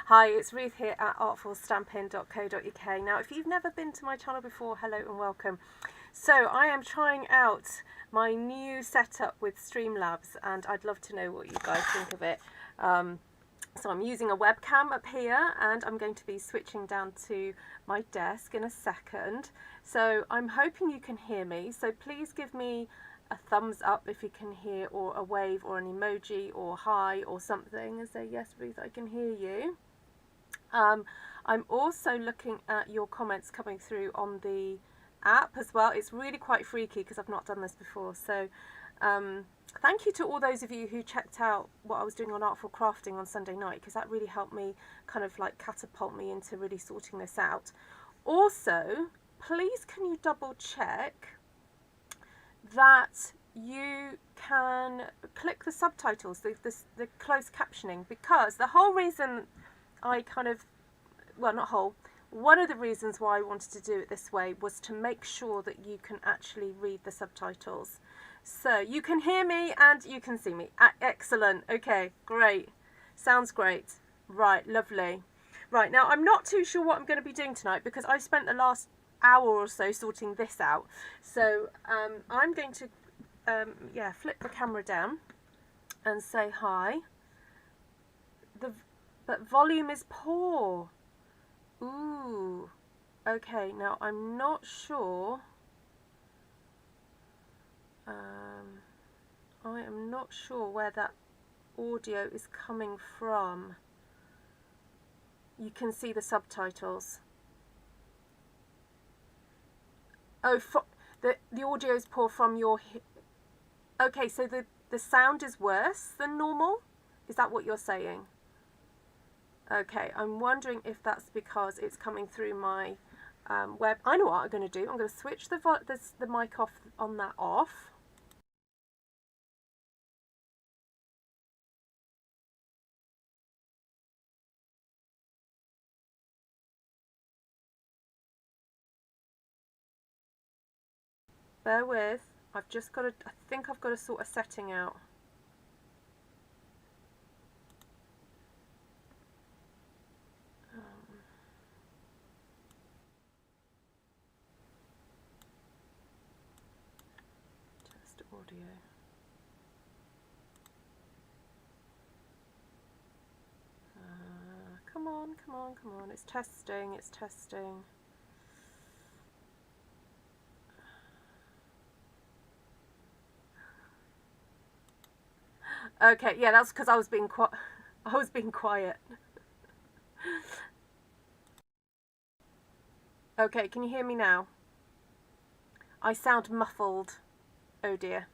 Hi, it's Ruth here at artfulstampin.co.uk. Now, if you've never been to my channel before, hello and welcome. So I am trying out my new setup with Streamlabs and I'd love to know what you guys think of it. So I'm using a webcam up here and I'm going to be switching down to my desk in a second. So I'm hoping you can hear me. So please give me a thumbs up if you can hear, or a wave or an emoji or hi or something and say, yes, Ruth, I can hear you. I'm also looking at your comments coming through on the app as well. It's really quite freaky because I've not done this before. So thank you to all those of you who checked out what I was doing on Artful Crafting on Sunday night, because that really helped me kind of like catapult me into really sorting this out. Also, please can you double check that you can click the subtitles, the closed captioning, because the whole reason I kind of, well, not whole, one of the reasons why I wanted to do it this way was to make sure that you can actually read the subtitles. So you can hear me and you can see me. Excellent. Okay, great. Sounds great. Right, lovely. Right, now I'm not too sure what I'm going to be doing tonight because I spent the last hour or so sorting this out. So I'm going to, yeah, flip the camera down and say hi. But volume is poor. Ooh. Okay, now I'm not sure. I am not sure where that audio is coming from. You can see the subtitles. Oh, the audio is poor from your... Okay, so the sound is worse than normal? Is that what you're saying? Okay, I'm wondering if that's because it's coming through my web. I know what I'm going to do. I'm going to switch the mic off on that off. Bear with. I've just got to, I think I've got to sort a setting out. Test audio. Come on, come on, come on. It's testing, it's testing. Okay, yeah, that's because I was being quiet. Okay, can you hear me now? I sound muffled. Oh dear.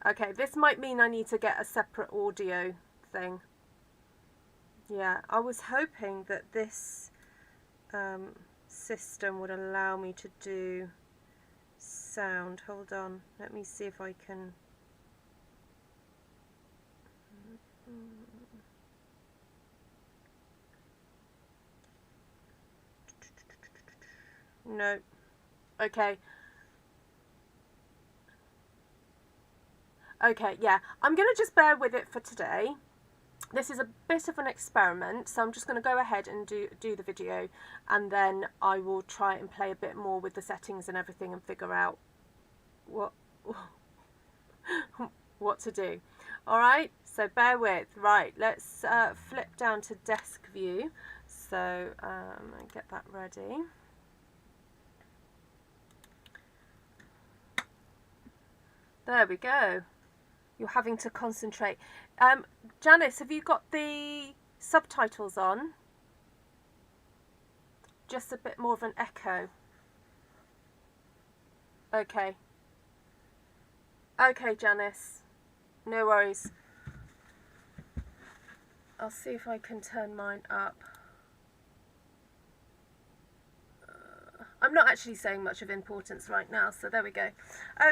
Okay, this might mean I need to get a separate audio thing. Yeah, I was hoping that this system would allow me to do sound. Hold on, let me see if I can... No. Okay. Okay, yeah. I'm going to just bear with it for today. This is a bit of an experiment, so I'm just going to go ahead and do the video, and then I will try and play a bit more with the settings and everything and figure out what to do. Alright, so bear with. Right, let's flip down to desk view. So get that ready. There we go. You're having to concentrate. Janice, have you got the subtitles on? Just a bit more of an echo. Okay. Okay, Janice. No worries. I'll see if I can turn mine up. I'm not actually saying much of importance right now, so there we go.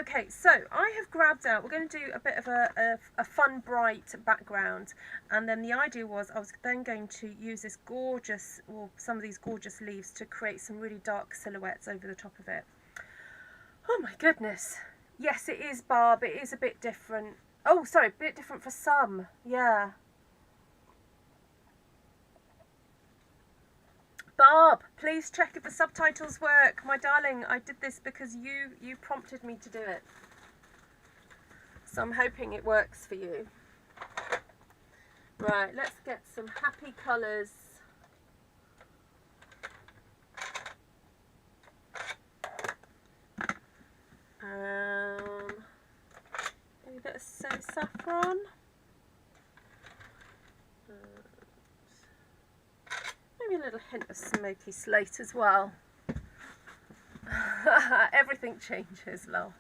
Okay, so I have grabbed out, we're going to do a bit of a fun, bright background, and then the idea was I was then going to use this gorgeous, or some of these gorgeous leaves to create some really dark silhouettes over the top of it. Oh my goodness. Yes, it is Barb, it is a bit different. Oh, sorry, a bit different for some, yeah. Barb, please check if the subtitles work. My darling, I did this because you prompted me to do it. So I'm hoping it works for you. Right, let's get some happy colours. Maybe a bit of saffron. Maybe a little hint of smoky slate as well. Everything changes, love.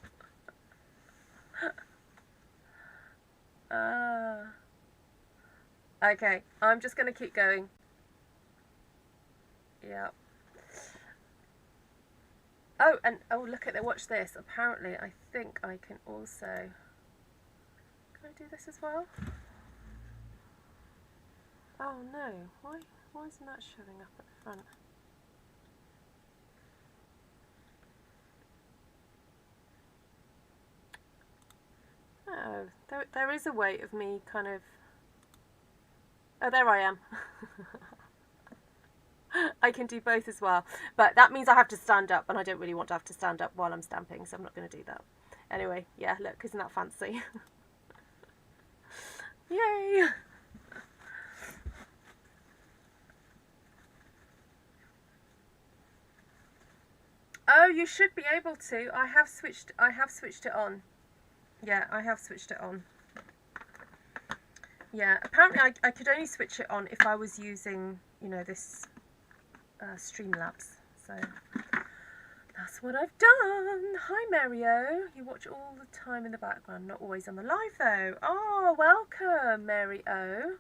Okay, I'm just going to keep going. Yeah. Oh, and oh, look at that! Watch this. Apparently, I think I can also. Can I do this as well? Oh no! Why isn't that showing up at the front? Oh, there is a way of me kind of. Oh, there I am. I can do both as well, but that means I have to stand up, and I don't really want to have to stand up while I'm stamping, so I'm not going to do that. Anyway, yeah, look, isn't that fancy? Yay! Oh, you should be able to. I have switched it on. Yeah, I have switched it on. Yeah, apparently I could only switch it on if I was using, you know, this Streamlabs. So that's what I've done. Hi Mario, you watch all the time in the background, not always on the live though. Oh, welcome Mary O.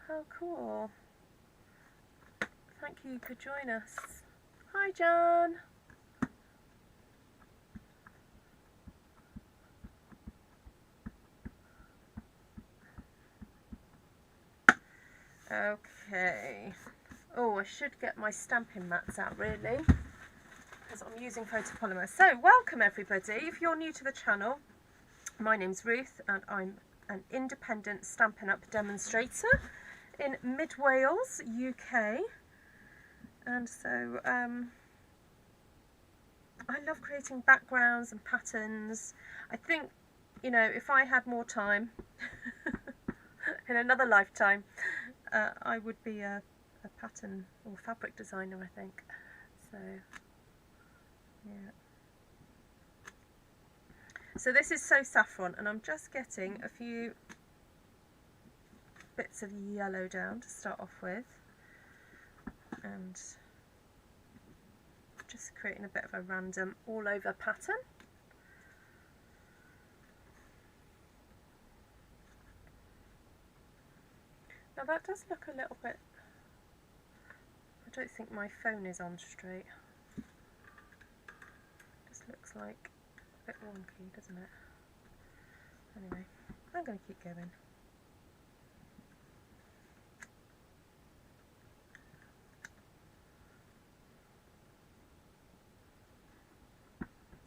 How cool. Thank you, you could join us. Hi Jan. Okay. Oh, I should get my stamping mats out really, because I'm using photopolymer. So, welcome everybody. If you're new to the channel, my name's Ruth and I'm an independent Stampin' Up demonstrator in Mid Wales, UK. And so, I love creating backgrounds and patterns. I think, you know, if I had more time in another lifetime, I would be a pattern or fabric designer, I think. So, yeah. So this is So Saffron, and I'm just getting a few bits of yellow down to start off with, and just creating a bit of a random all over pattern. Now that does look a little bit, I don't think my phone is on straight. Just looks like a bit wonky, doesn't it? Anyway, I'm going to keep going.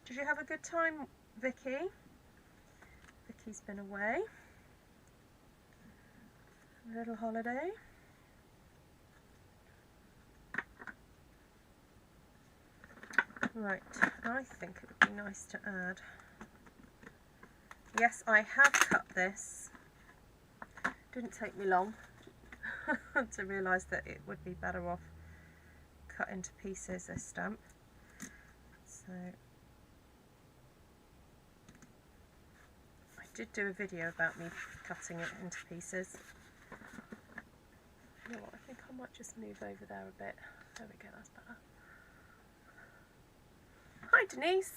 Did you have a good time, Vicky? Vicky's been away. A little holiday. Right, I think it would be nice to add. Yes, I have cut this. Didn't take me long to realise that it would be better off cut into pieces, this stamp. So I did do a video about me cutting it into pieces. You know what, I think I might just move over there a bit. There we go, that's better. Hi Denise.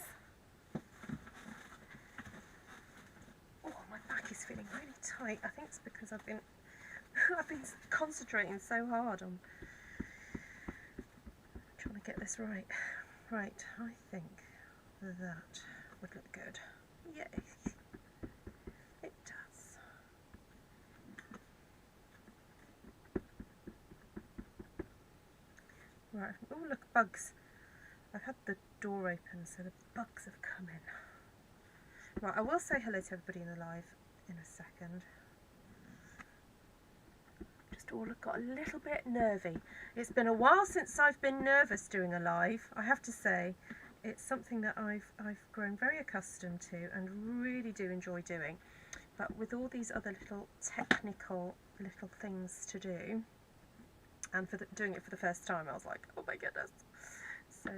Oh, my back is feeling really tight. I think it's because I've been concentrating so hard on trying to get this right. Right, I think that would look good. Yay. It does. Right, oh look, bugs. I've had the door open, so the bugs have come in. Right, I will say hello to everybody in the live in a second. Just just all got a little bit nervy. It's been a while since I've been nervous doing a live, I have to say. It's something that I've grown very accustomed to and really do enjoy doing. But with all these other little technical little things to do, and doing it for the first time, I was like, oh my goodness. So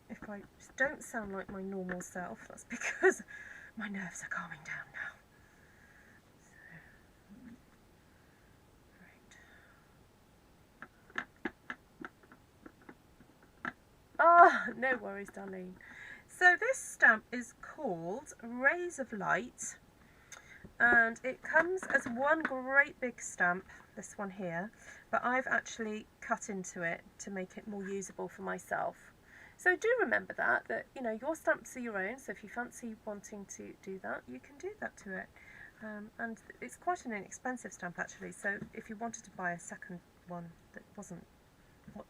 if I don't sound like my normal self, that's because my nerves are calming down now. Oh, no worries, Darlene. So this stamp is called Rays of Light, and it comes as one great big stamp, this one here, but I've actually cut into it to make it more usable for myself. So do remember that you know, your stamps are your own, so if you fancy wanting to do that, you can do that to it. And it's quite an inexpensive stamp actually, so if you wanted to buy a second one that wasn't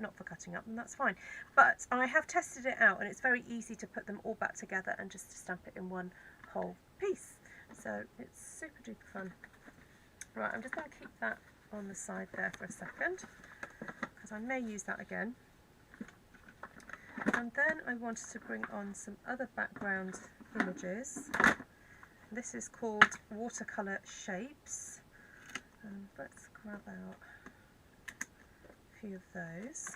not for cutting up, then that's fine. But I have tested it out and it's very easy to put them all back together and just to stamp it in one whole piece. So it's super duper fun. Right, I'm just going to keep that on the side there for a second because I may use that again. And then I wanted to bring on some other background images. This is called Watercolour Shapes. Let's grab out of those.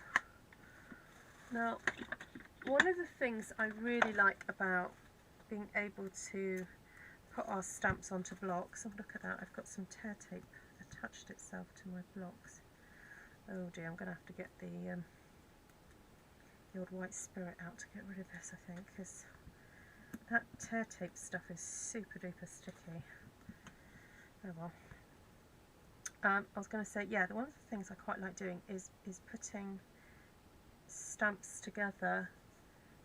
Now, one of the things I really like about being able to put our stamps onto blocks, and look at that, I've got some tear tape attached itself to my blocks. Oh dear, I'm going to have to get the old white spirit out to get rid of this, I think, because that tear tape stuff is super duper sticky. Oh well. I was going to say, yeah, one of the things I quite like doing is putting stamps together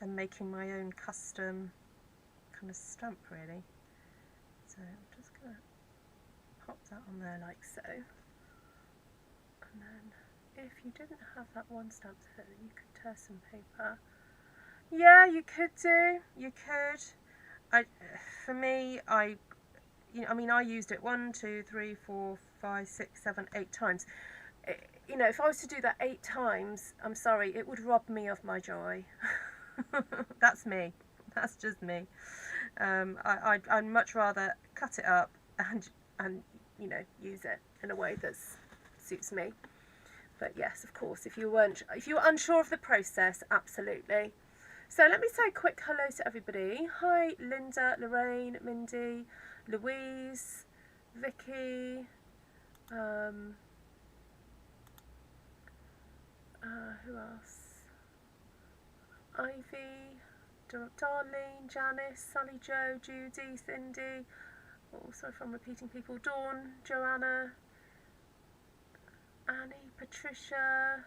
and making my own custom kind of stamp, really. So I'm just going to pop that on there like so. And then if you didn't have that one stamp to fit, you could tear some paper. Yeah, you could do. You could. For me, I mean, I used it 1, 2, 3, 4, 5, 6, 7, 8 times. You know, if I was to do that 8 times, I'm sorry, it would rob me of my joy. That's me. That's just me. I'd much rather cut it up and you know, use it in a way that suits me. But yes, of course, if you were unsure of the process, absolutely. So let me say a quick hello to everybody. Hi, Linda, Lorraine, Mindy, Louise, Vicky, who else? Ivy, Darlene, Janice, Sally Jo, Judy, Cindy, oh sorry if I'm repeating people, Dawn, Joanna, Annie, Patricia,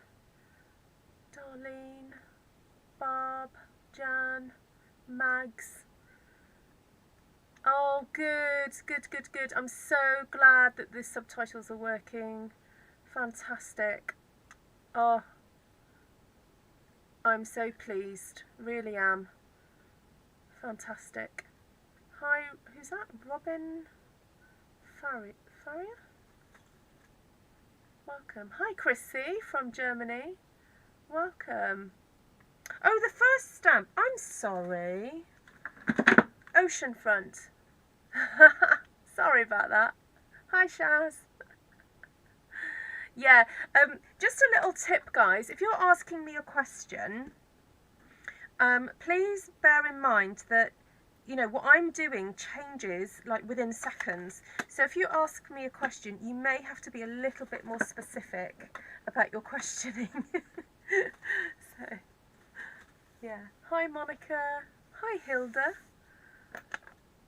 Darlene, Barb, Jan, Mags. Oh, good. I'm so glad that the subtitles are working. Fantastic. Oh, I'm so pleased. Really am. Fantastic. Hi, who's that? Robin Farrier? Welcome. Hi, Chrissy from Germany. Welcome. Oh, the first stamp. I'm sorry. Oceanfront. Sorry about that. Hi, Shaz. Yeah, just a little tip, guys. If you're asking me a question, please bear in mind that, you know, what I'm doing changes like within seconds. So if you ask me a question, you may have to be a little bit more specific about your questioning. So, yeah. Hi, Monica. Hi, Hilda.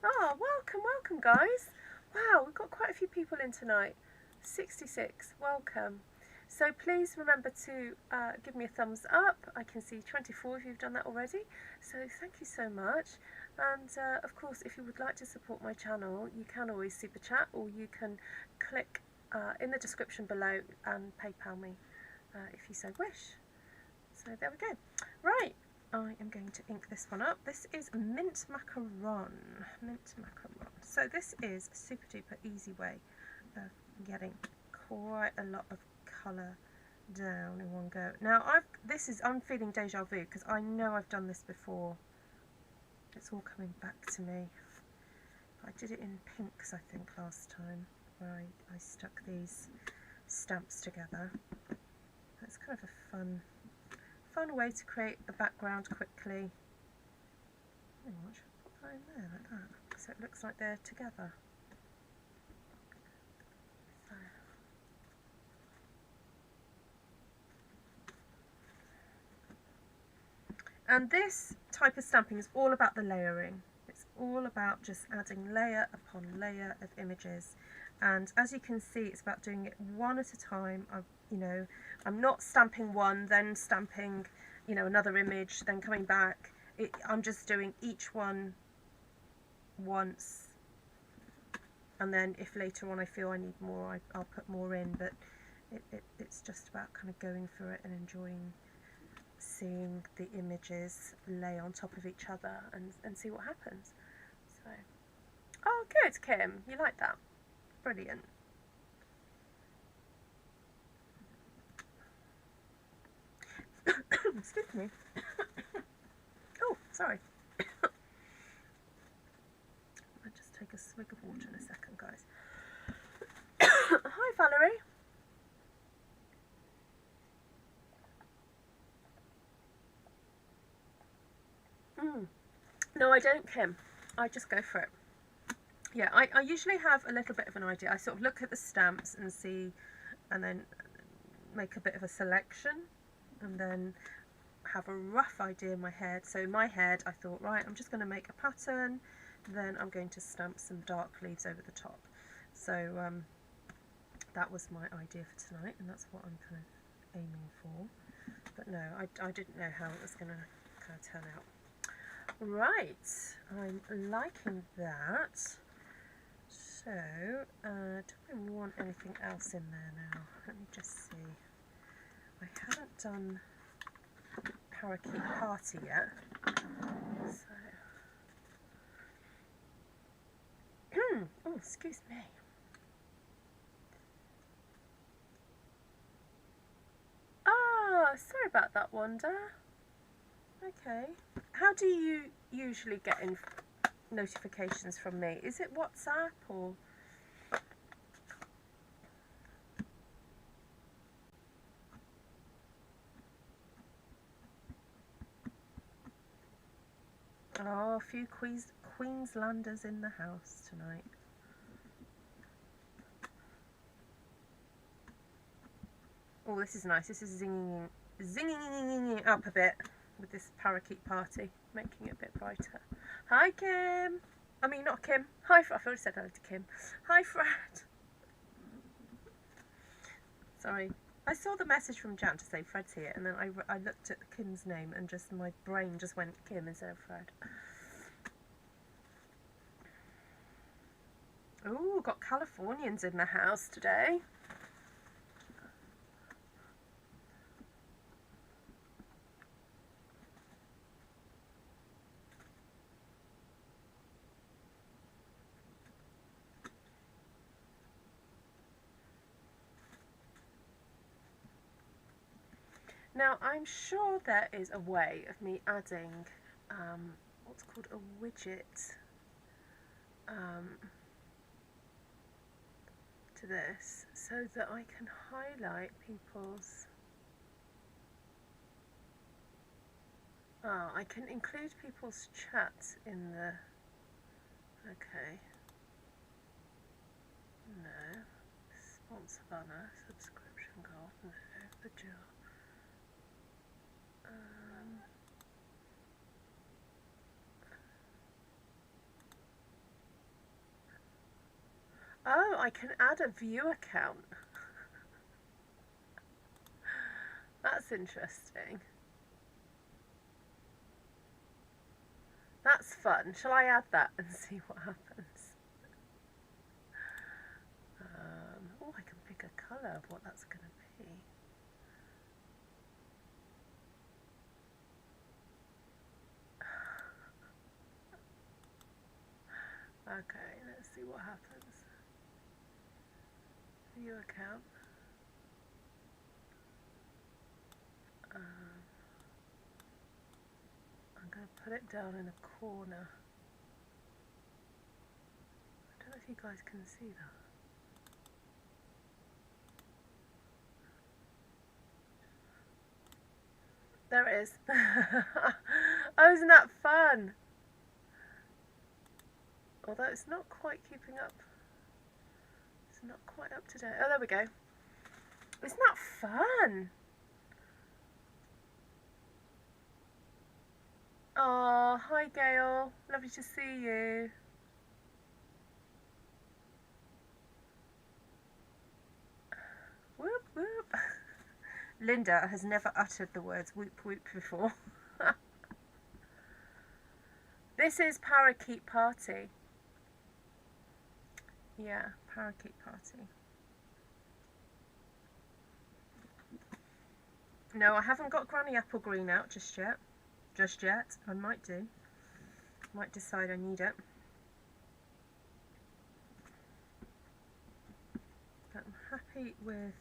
Oh, welcome, guys. Wow, we've got quite a few people in tonight. 66, welcome. So please remember to give me a thumbs up. I can see 24 if you've done that already. So thank you so much. And of course, if you would like to support my channel, you can always super chat, or you can click in the description below and PayPal me if you so wish. So there we go. Right. I am going to ink this one up. This is Mint Macaron. So this is a super duper easy way of getting quite a lot of colour down in one go. Now I'm feeling deja vu because I know I've done this before. It's all coming back to me. I did it in pinks, I think, last time, where I stuck these stamps together. That's kind of a fun way to create a background quickly. Hang on, should I put that in there like that, so it looks like they're together. So. And this type of stamping is all about the layering. It's all about just adding layer upon layer of images. And as you can see, it's about doing it one at a time. I'm not stamping one, then stamping, another image, then coming back. I'm just doing each one once. And then if later on I feel I need more, I'll put more in. But it's just about kind of going through it and enjoying seeing the images lay on top of each other and see what happens. So, oh good, Kim, you like that? Brilliant. Excuse me. Oh, sorry. I'll just take a swig of water in a second, guys. Hi, Valerie. No, I don't, Kim. I just go for it. Yeah, I usually have a little bit of an idea. I sort of look at the stamps and see, and then make a bit of a selection, and then have a rough idea in my head. So in my head, I thought, right, I'm just going to make a pattern, then I'm going to stamp some dark leaves over the top. So that was my idea for tonight, and that's what I'm kind of aiming for. But no, I didn't know how it was going to kind of turn out. Right, I'm liking that. So, do I want anything else in there now? Let me just see. I haven't done Parakeet Party yet. So, oh, excuse me. Ah, sorry about that, Wanda. Okay. How do you usually get in notifications from me? Is it WhatsApp or? Oh, a few Queenslanders in the house tonight. Oh, this is nice. This is zinging up a bit with this Parakeet Party, making it a bit brighter. Hi, Kim. I mean, not Kim. Hi, I've already said hello to Kim. Hi, Fred. Sorry. I saw the message from Jan to say Fred's here, and then I looked at Kim's name, and just my brain just went Kim instead of Fred. Ooh, got Californians in the house today. Now, I'm sure there is a way of me adding what's called a widget to this, so that I can highlight people's... Oh, I can include people's chat in the... Okay. No. Sponsor banner, subscription goal, no. The jar. Oh, I can add a view account. That's interesting. That's fun. Shall I add that and see what happens? Oh, I can pick a colour of what that's going to be. Okay, let's see what happens. View account. I'm going to put it down in a corner. I don't know if you guys can see that. There it is. Oh, isn't that fun? Although it's not quite keeping up. It's not quite up to date. Oh, there we go. Isn't that fun? Oh, hi Gail. Lovely to see you. Whoop whoop. Linda has never uttered the words whoop whoop before. This is Parakeet Party. Yeah, Parakeet Party. No, I haven't got Granny Apple Green out just yet. Just yet. I might do. Might decide I need it. But I'm happy with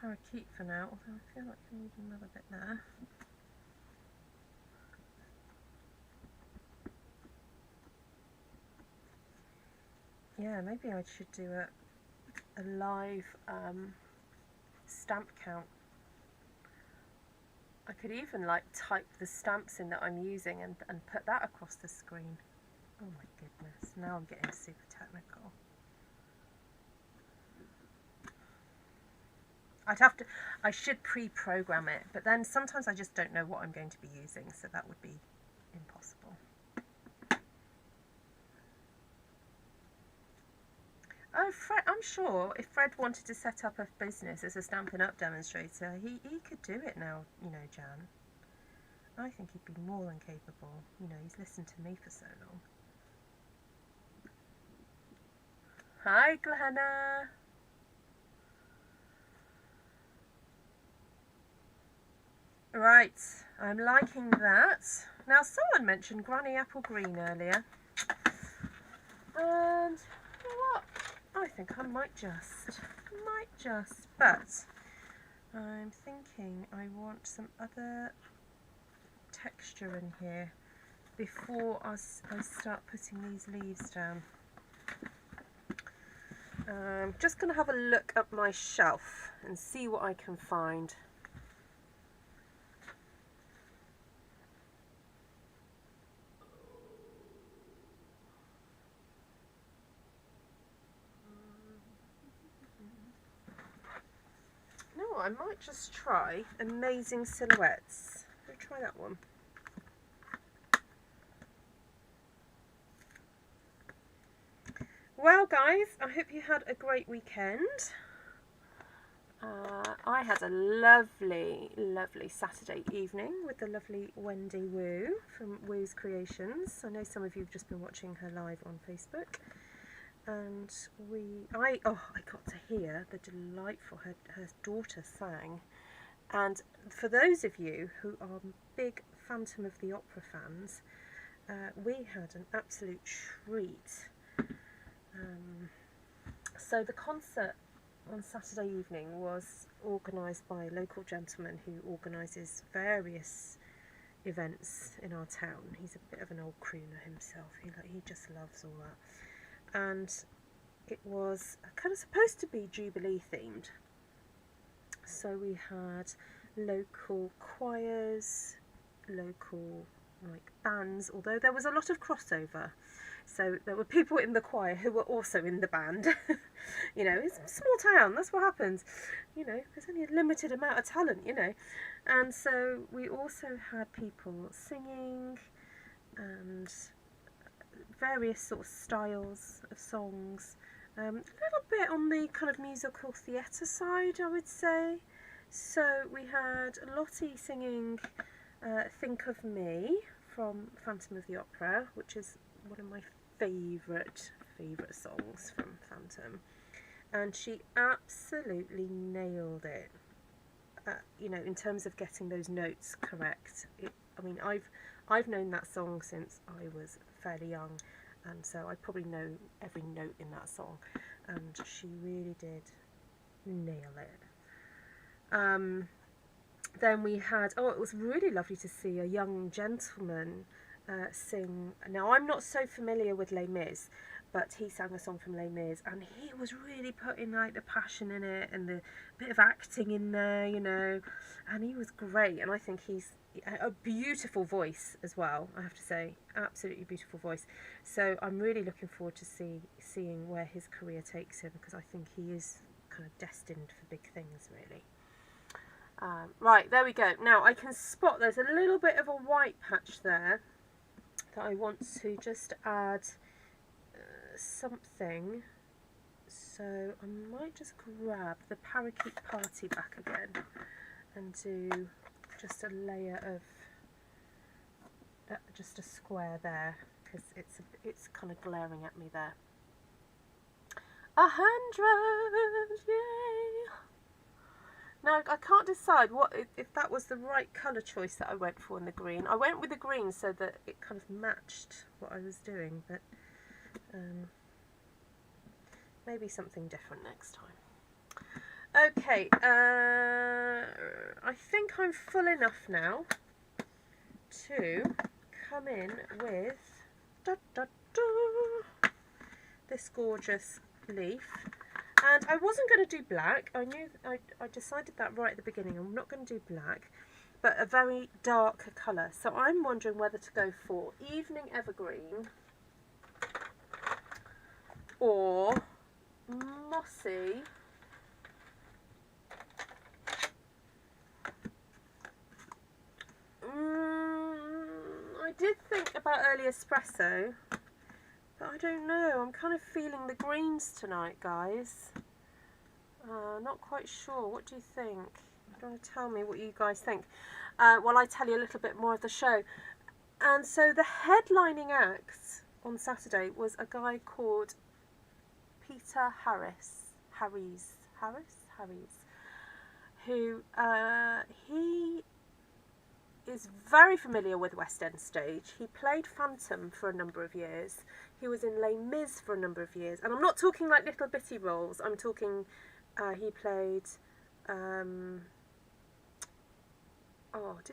Parakeet for now, although I feel like I need another bit there. Yeah, maybe I should do a live stamp count. I could even like type the stamps in that I'm using and put that across the screen. Oh my goodness, now I'm getting super technical. I should pre-program it, but then sometimes I just don't know what I'm going to be using, so that would be impossible. Oh, Fred, I'm sure if Fred wanted to set up a business as a Stampin' Up demonstrator, he could do it now, you know, Jan. I think he'd be more than capable. You know, he's listened to me for so long. Hi, Glenna. Right, I'm liking that. Now, someone mentioned Granny Apple Green earlier. And you know what? I think I might just. But I'm thinking I want some other texture in here before I start putting these leaves down. I'm just going to have a look up my shelf and see what I can find. No, I might just try Amazing Silhouettes. Let me try that one. Well, guys, I hope you had a great weekend. I had a lovely, lovely Saturday evening with the lovely Wendy Wu from Wu's Creations. I know some of you have just been watching her live on Facebook. And I got to hear the delightful, her daughter sang. And for those of you who are big Phantom of the Opera fans, we had an absolute treat. So the concert on Saturday evening was organised by a local gentleman who organises various events in our town. He's a bit of an old crooner himself. He just loves all that. And it was kind of supposed to be Jubilee themed. So we had local choirs, local like bands, although there was a lot of crossover. So there were people in the choir who were also in the band. You know, it's a small town, that's what happens. You know, there's only a limited amount of talent, you know. And so we also had people singing and various sort of styles of songs. A little bit on the kind of musical theatre side, I would say. So we had Lottie singing Think of Me from Phantom of the Opera, which is one of my favourite songs from Phantom, and she absolutely nailed it. You know, in terms of getting those notes correct. I mean, I've known that song since I was fairly young, and so I probably know every note in that song, and she really did nail it. Then we had, oh, it was really lovely to see a young gentleman sing. Now, I'm not so familiar with Les Mis, but he sang a song from Les Mis, and he was really putting like the passion in it and the bit of acting in there, you know, and he was great. And I think he's a beautiful voice as well, I have to say, absolutely beautiful voice. So I'm really looking forward to seeing where his career takes him, because I think he is kind of destined for big things, really. Right, there we go. Now I can spot there's a little bit of a white patch there that I want to just add something. So I might just grab the Parakeet Party back again and do just a layer of just a square there, because it's kind of glaring at me there. 100, yay! Now, I can't decide if that was the right colour choice that I went for in the green. I went with the green so that it kind of matched what I was doing, but maybe something different next time. Okay, I think I'm full enough now to come in with this gorgeous leaf. And I wasn't going to do black. I decided that right at the beginning. I'm not going to do black, but a very dark colour. So I'm wondering whether to go for Evening Evergreen or Mossy I did think about early espresso, but I don't know. I'm kind of feeling the greens tonight, guys. Not quite sure. What do you think? You want to tell me what you guys think while I tell you a little bit more of the show. And so the headlining act on Saturday was a guy called Peter Harris, who he is very familiar with West End stage. He played Phantom for a number of years. He was in Les Mis for a number of years. And I'm not talking like little bitty roles. I'm talking, he played, did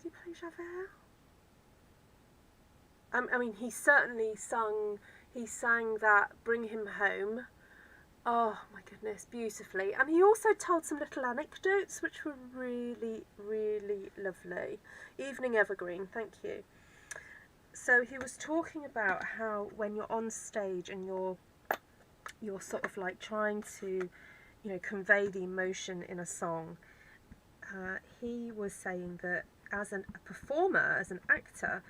he play Javert? I mean, he certainly sang that Bring Him Home. Oh my goodness, beautifully. And he also told some little anecdotes which were really, really lovely. Evening Evergreen, thank you. So he was talking about how when you're on stage and you're sort of like trying to, you know, convey the emotion in a song, he was saying that as a performer, as an actor,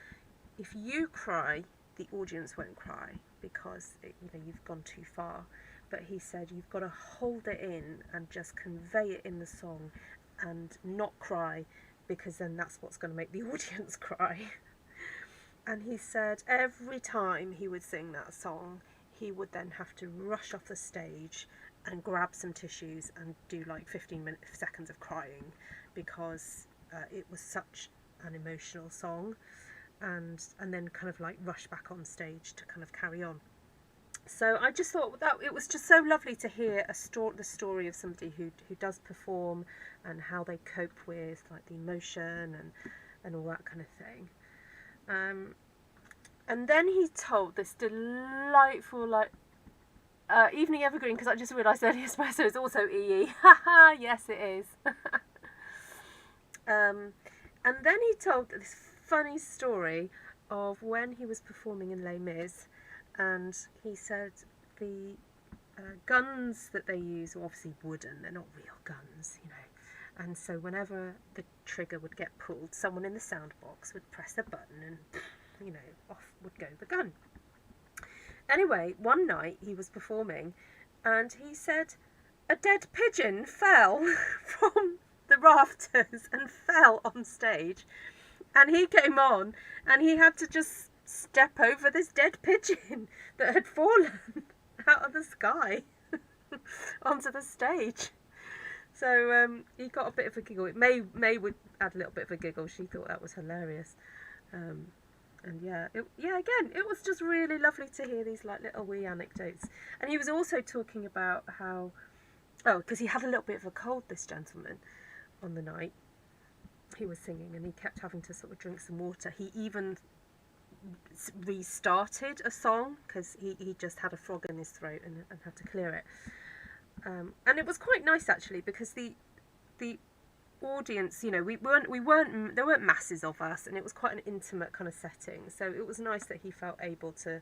if you cry, the audience won't cry because you've gone too far. But he said you've got to hold it in and just convey it in the song and not cry, because then that's what's going to make the audience cry. And he said every time he would sing that song, he would then have to rush off the stage and grab some tissues and do like 15 seconds of crying, because it was such an emotional song, and then kind of like rush back on stage to kind of carry on. So I just thought that it was just so lovely to hear the story of somebody who does perform and how they cope with like the emotion and all that kind of thing. And then he told this delightful Evening Evergreen, because I just realised early espresso is also EE. Haha, yes it is. And then he told this funny story of when he was performing in Les Mis. And he said the guns that they use are obviously wooden, they're not real guns, you know. And so whenever the trigger would get pulled, someone in the sound box would press a button and, you know, off would go the gun. Anyway, one night he was performing and he said a dead pigeon fell from the rafters and fell on stage. And he came on and he had to just step over this dead pigeon that had fallen out of the sky onto the stage. So he got a bit of a giggle. May would add a little bit of a giggle. She thought that was hilarious. And again, it was just really lovely to hear these like little wee anecdotes. And he was also talking about how, because he had a little bit of a cold, this gentleman, on the night. he was singing, and he kept having to sort of drink some water. He even restarted a song because he just had a frog in his throat and had to clear it. And it was quite nice actually, because the audience, you know, there weren't masses of us, and it was quite an intimate kind of setting. So it was nice that he felt able to,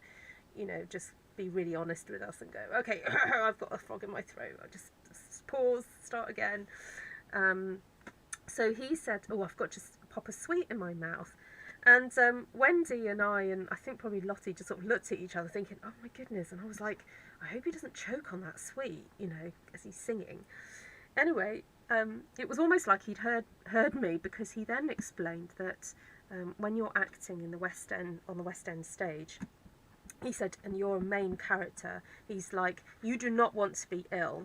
you know, just be really honest with us and go, okay, I've got a frog in my throat. I just pause, start again. So he said, oh, I've got to just pop a sweet in my mouth. And Wendy and I think probably Lottie, just sort of looked at each other thinking, oh my goodness. And I was like, I hope he doesn't choke on that sweet, you know, as he's singing. Anyway, it was almost like he'd heard me, because he then explained that when you're acting in the West End, on the West End stage, he said, and you're a main character, he's like, you do not want to be ill.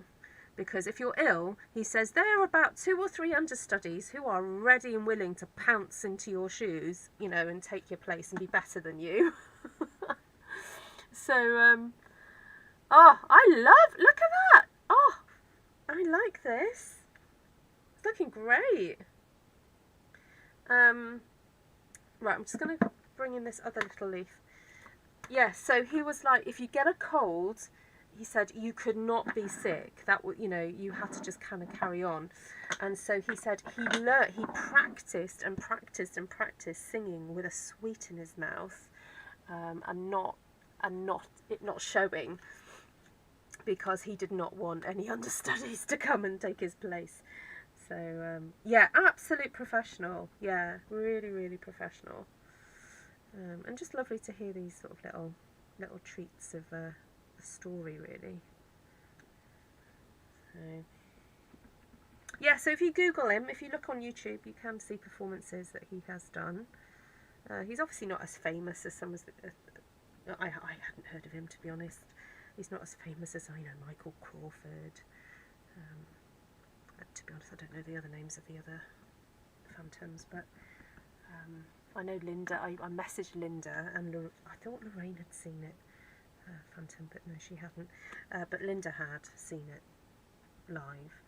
Because if you're ill, he says, there are about 2 or 3 understudies who are ready and willing to pounce into your shoes, you know, and take your place and be better than you. So, oh, look at that. Oh, I like this. It's looking great. Right, I'm just going to bring in this other little leaf. Yeah, so he was like, if you get a cold, he said you could not be sick. That would, you know, you had to just kind of carry on. And so he said he practiced and practiced and practiced singing with a sweet in his mouth, and not showing, because he did not want any understudies to come and take his place. So yeah, absolute professional. Yeah, really, really professional. And just lovely to hear these sort of little treats of a story, really. So yeah, so if you Google him, if you look on YouTube, you can see performances that he has done. He's obviously not as famous as some of the, I hadn't heard of him, to be honest. He's not as famous as, I know, Michael Crawford. To be honest, I don't know the other names of the other phantoms, but I know Linda. I messaged Linda, and I thought Lorraine had seen it, Phantom, but no, she hadn't. But Linda had seen it live.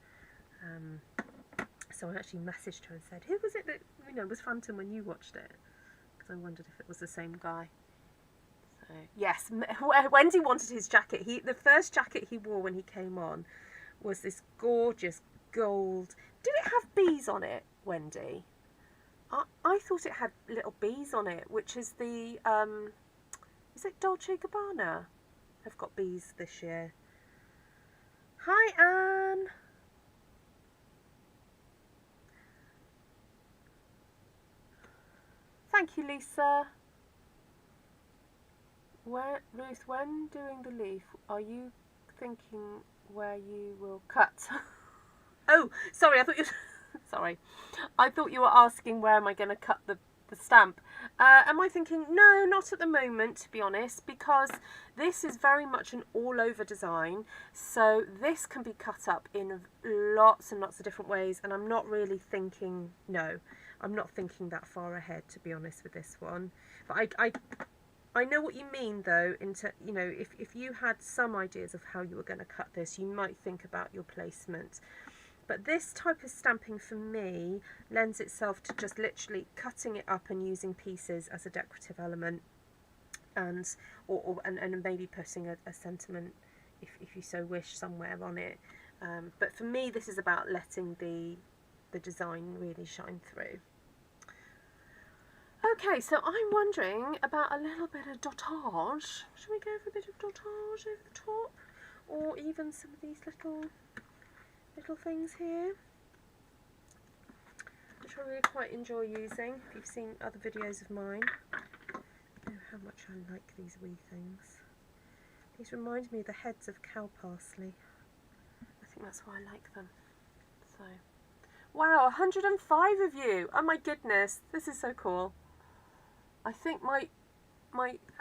So I actually messaged her and said, who was it that, you know, was Phantom when you watched it? Because I wondered if it was the same guy. So yes, Wendy wanted his jacket. The first jacket he wore when he came on was this gorgeous gold. Did it have bees on it, Wendy? I thought it had little bees on it, which is the, is it Dolce & Gabbana? Have got bees this year. Hi, Anne. Thank you, Lisa. Ruth, when doing the leaf, are you thinking where you will cut? Oh, sorry, I thought you... Sorry. I thought you were asking where am I going to cut the stamp. Am I thinking, no, not at the moment, to be honest, because this is very much an all-over design. So this can be cut up in lots and lots of different ways, and I'm not really thinking, no, I'm not thinking that far ahead, to be honest, with this one. But I know what you mean, though, you know, if you had some ideas of how you were going to cut this, you might think about your placement. But this type of stamping for me lends itself to just literally cutting it up and using pieces as a decorative element, and maybe putting a sentiment, if you so wish, somewhere on it. But for me, this is about letting the design really shine through. Okay, so I'm wondering about a little bit of dotage. Should we go for a bit of dotage over the top, or even some of these little things here, which I really quite enjoy using. If you've seen other videos of mine, you know how much I like these wee things. These remind me of the heads of cow parsley. I think that's why I like them. So, wow, 105 of you! Oh my goodness, this is so cool. I think my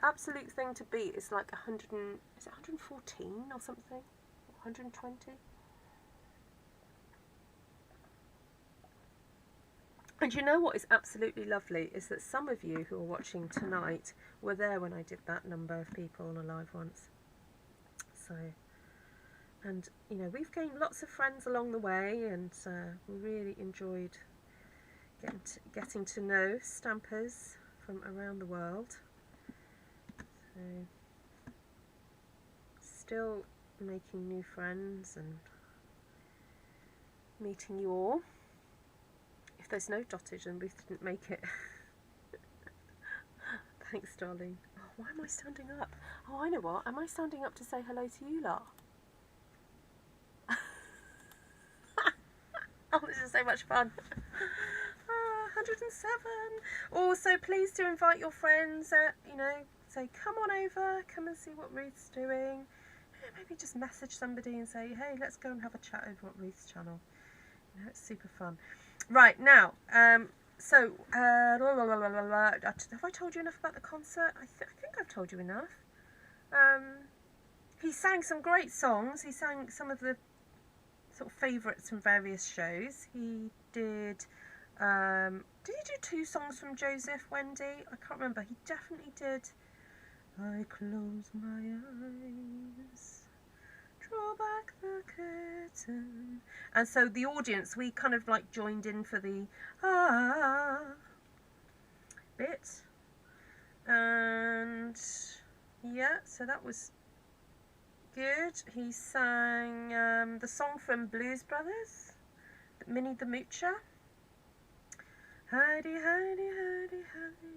absolute thing to beat is like 100 is it 114 or something? 120? And you know what is absolutely lovely is that some of you who are watching tonight were there when I did that number of people on a live once. So, and you know, we've gained lots of friends along the way, and we really enjoyed, getting to know stampers from around the world. So still making new friends and meeting you all. If there's no dottage, then Ruth didn't make it. Thanks, darling. Oh, why am I standing up? Oh, I know what. Am I standing up to say hello to you lot? Oh, this is so much fun. 107. Also, please do invite your friends. You know, say, come on over, come and see what Ruth's doing. Maybe just message somebody and say, hey, let's go and have a chat over at Ruth's channel. You know, it's super fun. Right, now, have I told you enough about the concert? I think I've told you enough. He sang some great songs. He sang some of the sort of favourites from various shows. He did he do 2 songs from Joseph, Wendy? I can't remember. He definitely did. I close my eyes, draw back the curtain. And so the audience, we kind of like joined in for the bit. And yeah, so that was good. He sang the song from Blues Brothers, Minnie the Moocher. Heidi, Heidi, Heidi, Heidi,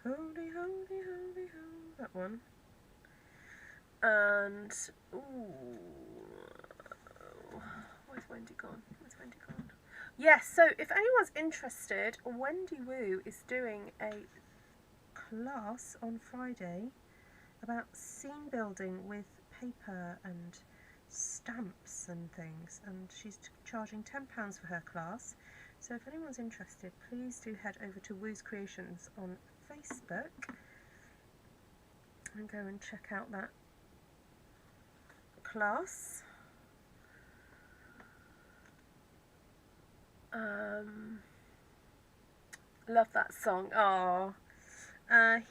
Holy, holy, holy, holy. That one. And where's Wendy gone? Yes, so if anyone's interested, Wendy Woo is doing a class on Friday about scene building with paper and stamps and things, and she's charging £10 for her class. So if anyone's interested, please do head over to Woo's Creations on Facebook and go and check out that class. Love that song. Oh,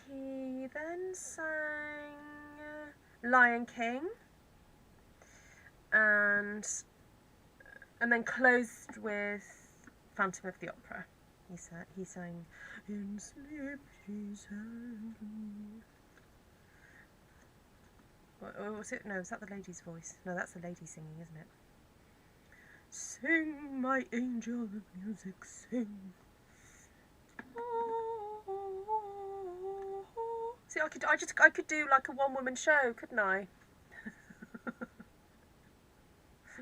he then sang Lion King, and then closed with Phantom of the Opera. He sang In Sleep She Sang. Or was it? No, is that the lady's voice? No, that's the lady singing, isn't it? Sing, my angel of music, sing. See, I could do like a one-woman show, couldn't I?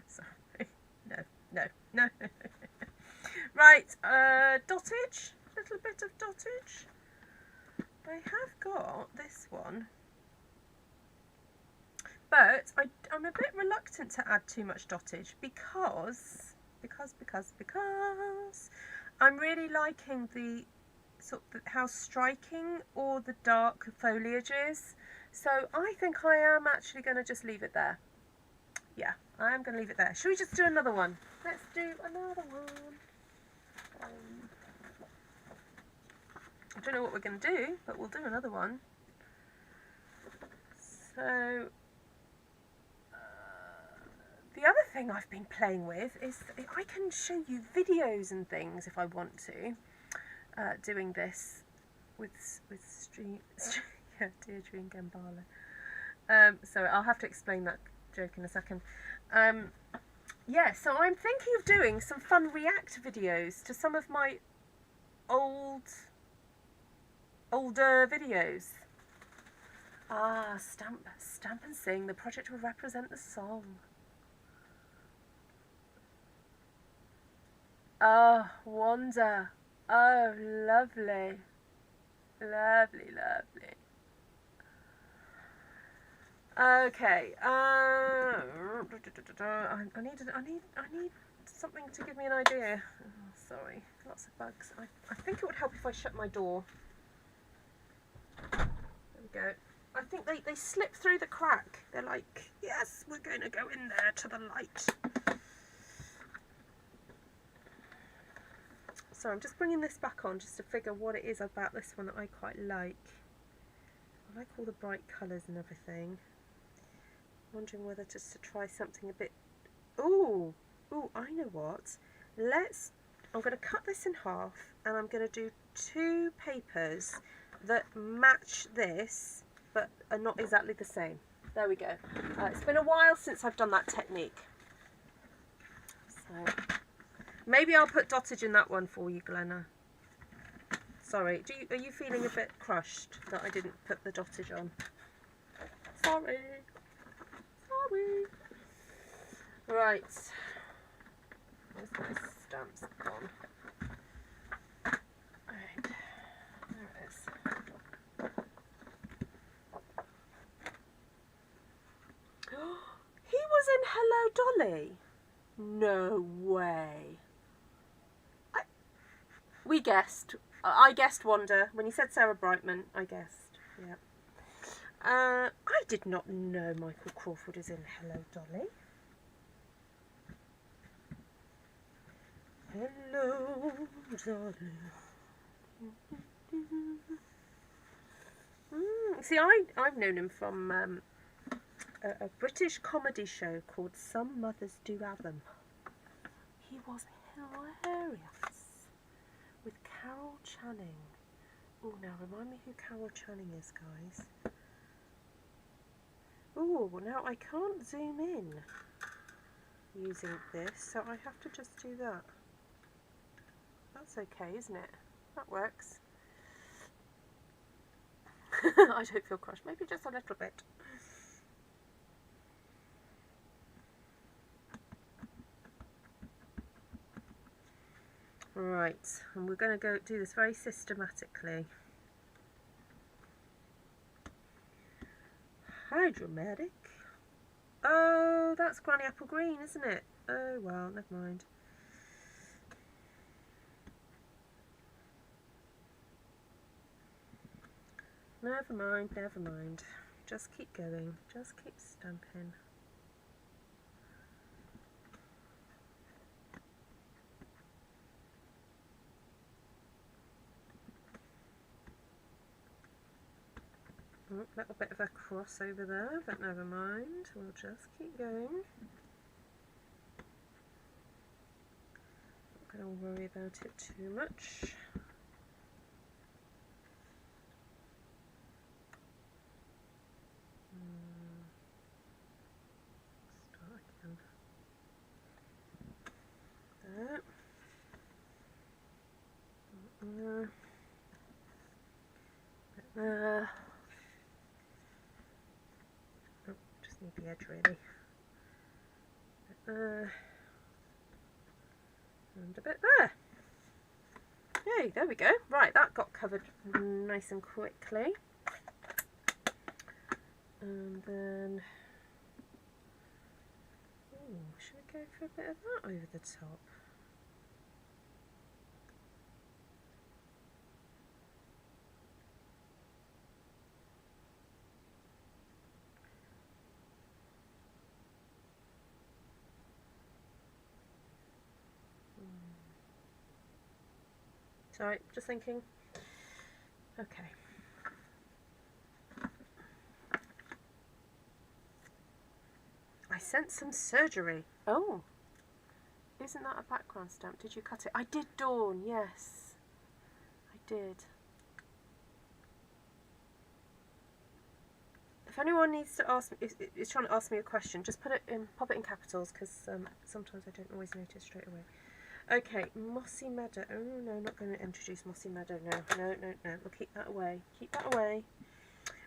Sorry, no. Right, dottage, a little bit of dottage. I have got this one, but I'm a bit reluctant to add too much dottage because I'm really liking the sort of how striking all the dark foliage is. So I think I am actually going to just leave it there. Yeah, I am going to leave it there. Should we just do another one? Let's do another one. I don't know what we're going to do, but we'll do another one. So the other thing I've been playing with is I can show you videos and things if I want to, doing this with yeah, Deirdre and Gambala. So I'll have to explain that joke in a second. Yeah, so I'm thinking of doing some fun react videos to some of my older videos. Stamp and Sing. The project will represent the song. Oh, wonder. Oh, lovely. Lovely, lovely. Okay. I need something to give me an idea. Oh, sorry, lots of bugs. I think it would help if I shut my door. There we go. I think they slip through the crack. They're like, yes, we're going to go in there to the light. So I'm just bringing this back on just to figure what it is about this one that I quite like. I like all the bright colours and everything. Wondering whether just to try something a bit... Ooh, I know what. Let's... I'm going to cut this in half, and I'm going to do 2 papers that match this, but are not exactly the same. There we go. It's been a while since I've done that technique. So maybe I'll put dottage in that one for you, Glenna. Sorry, are you feeling a bit crushed that I didn't put the dottage on? Sorry. Sorry. Right. Where's my stamps gone? Right. There it is. He was in Hello Dolly. No way. We guessed. I guessed Wanda. When you said Sarah Brightman, I guessed. Yeah. I did not know Michael Crawford is in Hello Dolly. Hello Dolly. See, I've known him from a British comedy show called Some Mothers Do Have Them. He was hilarious. With Carol Channing. Oh, now remind me who Carol Channing is, guys. Oh, now I can't zoom in using this, so I have to just do that. That's okay, isn't it? That works. I don't feel crushed. Maybe just a little bit. Right, and we're going to go do this very systematically. Hydromatic. Oh, that's Granny Apple Green, isn't it? Oh, well, never mind. Never mind, never mind. Just keep going. Just keep stamping. Oh, a little bit of a crossover there, but never mind. We'll just keep going. Not going to worry about it too much. Start again. There. There. Oh, just need the edge really. And a bit there. Yay, there we go. Right, that got covered nice and quickly. And then, ooh, should we go for a bit of that over the top? Sorry, just thinking. Okay. I sent some surgery. Oh. Isn't that a background stamp? Did you cut it? I did, Dawn, yes. I did. If anyone needs to ask me, is trying to ask me a question, just pop it in capitals, because sometimes I don't always notice straight away. Okay, Mossy Meadow. Oh no, not going to introduce Mossy Meadow now. No. We'll keep that away. Keep that away.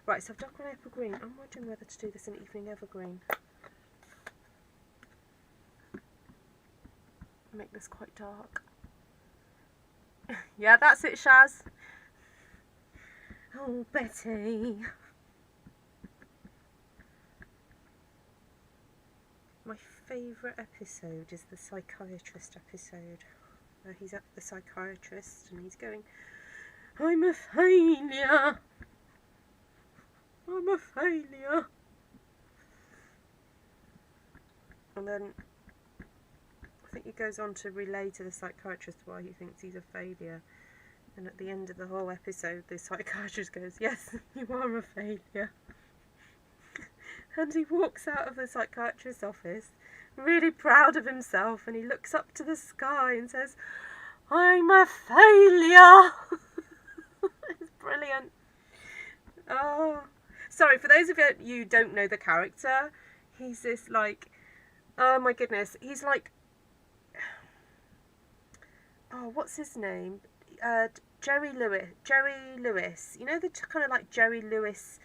Right, so I've done Granny Apple Green. I'm wondering whether to do this in Evening Evergreen. Make this quite dark. Yeah, that's it, Shaz. Oh, Betty. My favourite episode is the psychiatrist episode, where he's at the psychiatrist and he's going, I'm a failure. I'm a failure. And then I think he goes on to relay to the psychiatrist why he thinks he's a failure. And at the end of the whole episode, the psychiatrist goes, yes, you are a failure. And he walks out of the psychiatrist's office really proud of himself, and he looks up to the sky and says, I'm a failure. It's brilliant. Oh, sorry, for those of you who don't know the character, he's this like, oh my goodness, he's like, oh, what's his name? Jerry Lewis. You know, the kind of like Jerry Lewis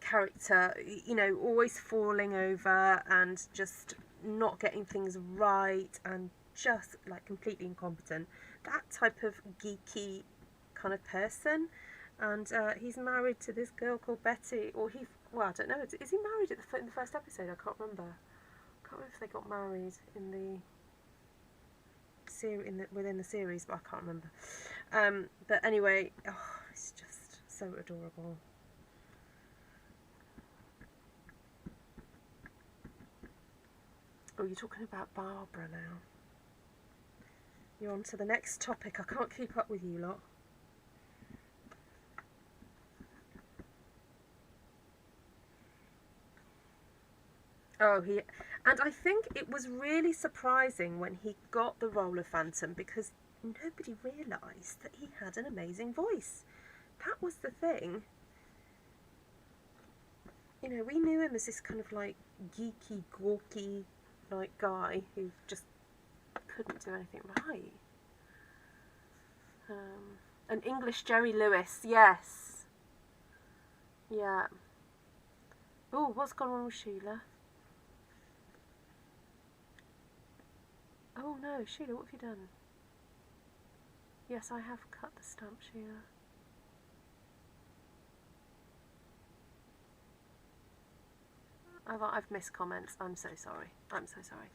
character, you know, always falling over and just not getting things right and just like completely incompetent. That type of geeky kind of person. And he's married to this girl called Betty, or well, I don't know, is he married in the first episode? I can't remember. I can't remember if they got married in the within the series, but I can't remember. But anyway, oh, it's just so adorable. Oh, you're talking about Barbara now. You're on to the next topic. I can't keep up with you lot. Oh, and I think it was really surprising when he got the role of Phantom, because nobody realised that he had an amazing voice. That was the thing. You know, we knew him as this kind of like geeky, gawky like guy who just couldn't do anything right. An English Jerry Lewis, yes. Yeah. Oh, what's gone wrong with Sheila? Oh no, Sheila, what have you done? Yes, I have cut the stamp, Sheila. I've missed comments. I'm so sorry. I'm so sorry.